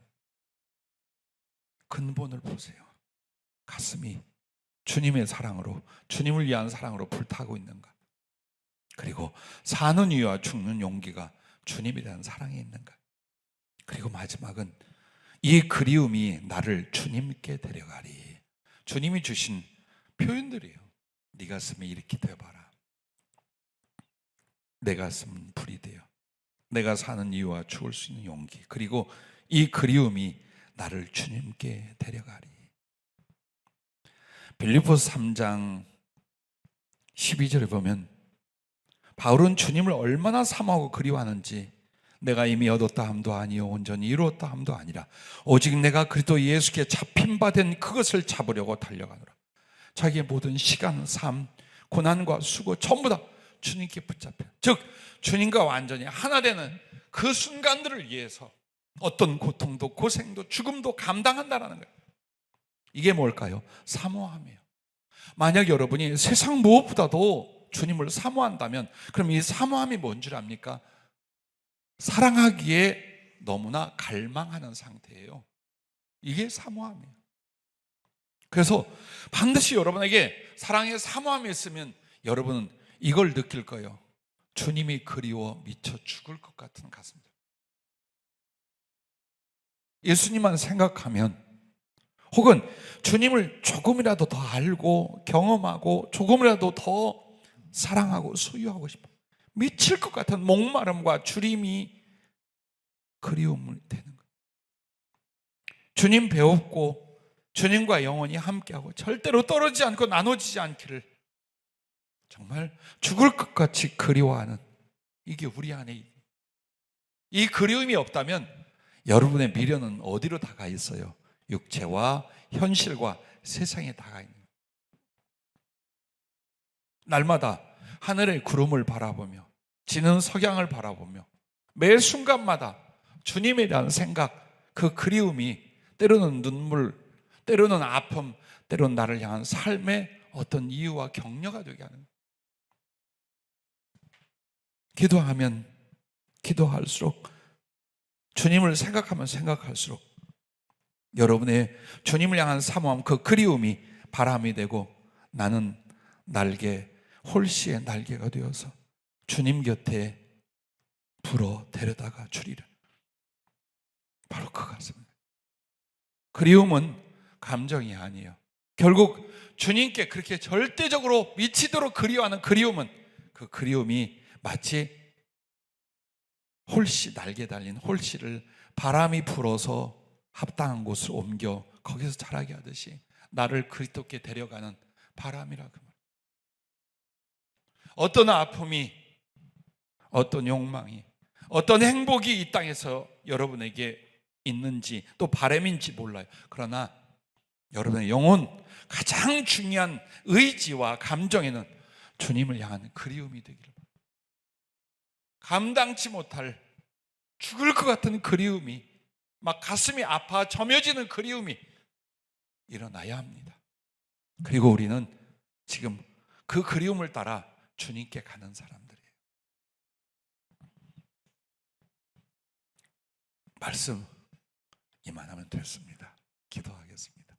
[SPEAKER 2] 근본을 보세요. 가슴이 주님의 사랑으로, 주님을 위한 사랑으로 불타고 있는가? 그리고 사는 이유와 죽는 용기가 주님에 대한 사랑에 있는가? 그리고 마지막은 이 그리움이 나를 주님께 데려가리. 주님이 주신 표현들이에요. 네 가슴이 이렇게 되어봐라. 내 가슴은 불이 되어 내가 사는 이유와 죽을 수 있는 용기, 그리고 이 그리움이 나를 주님께 데려가리. 빌립보서 3장 12절에 보면 바울은 주님을 얼마나 사모하고 그리워하는지, 내가 이미 얻었다 함도 아니요 온전히 이루었다 함도 아니라 오직 내가 그리스도 예수께 잡힌 바 된 그것을 잡으려고 달려가노라. 자기의 모든 시간, 삶, 고난과 수고 전부 다 주님께 붙잡혀, 즉 주님과 완전히 하나 되는 그 순간들을 위해서 어떤 고통도 고생도 죽음도 감당한다라는 거예요. 이게 뭘까요? 사모함이에요. 만약 여러분이 세상 무엇보다도 주님을 사모한다면 그럼 이 사모함이 뭔 줄 압니까? 사랑하기에 너무나 갈망하는 상태예요. 이게 사모함이에요. 그래서 반드시 여러분에게 사랑의 사모함이 있으면 여러분은 이걸 느낄 거예요. 주님이 그리워 미쳐 죽을 것 같은 가슴들. 예수님만 생각하면, 혹은 주님을 조금이라도 더 알고 경험하고 조금이라도 더 사랑하고 소유하고 싶어 미칠 것 같은 목마름과 주림이 그리움이 되는 거예요. 주님 배웠고 주님과 영원히 함께하고 절대로 떨어지지 않고 나눠지지 않기를 정말 죽을 것 같이 그리워하는, 이게 우리 안에 있는, 이 그리움이 없다면 여러분의 미련은 어디로 다가 있어요? 육체와 현실과 세상에 다가 있는 거예요. 날마다 하늘의 구름을 바라보며 지는 석양을 바라보며 매 순간마다 주님에 대한 생각, 그 그리움이 때로는 눈물, 때로는 아픔, 때로는 나를 향한 삶의 어떤 이유와 격려가 되게 하는 거예요. 기도하면 기도할수록, 주님을 생각하면 생각할수록 여러분의 주님을 향한 사모함, 그 그리움이 바람이 되고 나는 날개, 홀씨의 날개가 되어서 주님 곁에 불어 데려다가 주리라. 바로 그 같습니다. 그리움은 감정이 아니에요. 결국 주님께 그렇게 절대적으로 미치도록 그리워하는 그리움은, 그 그리움이 마치 홀씨, 날개 달린 홀씨를 바람이 불어서 합당한 곳으로 옮겨 거기서 자라게 하듯이 나를 그리스도께 데려가는 바람이라 그 말. 어떤 아픔이, 어떤 욕망이, 어떤 행복이 이 땅에서 여러분에게 있는지 또 바람인지 몰라요. 그러나 여러분의 영혼 가장 중요한 의지와 감정에는 주님을 향한 그리움이 되기를 바랍니다. 감당치 못할 죽을 것 같은 그리움이, 막 가슴이 아파 점여지는 그리움이 일어나야 합니다. 그리고 우리는 지금 그 그리움을 따라 주님께 가는 사람들이에요. 말씀 이만하면 됐습니다. 기도하겠습니다.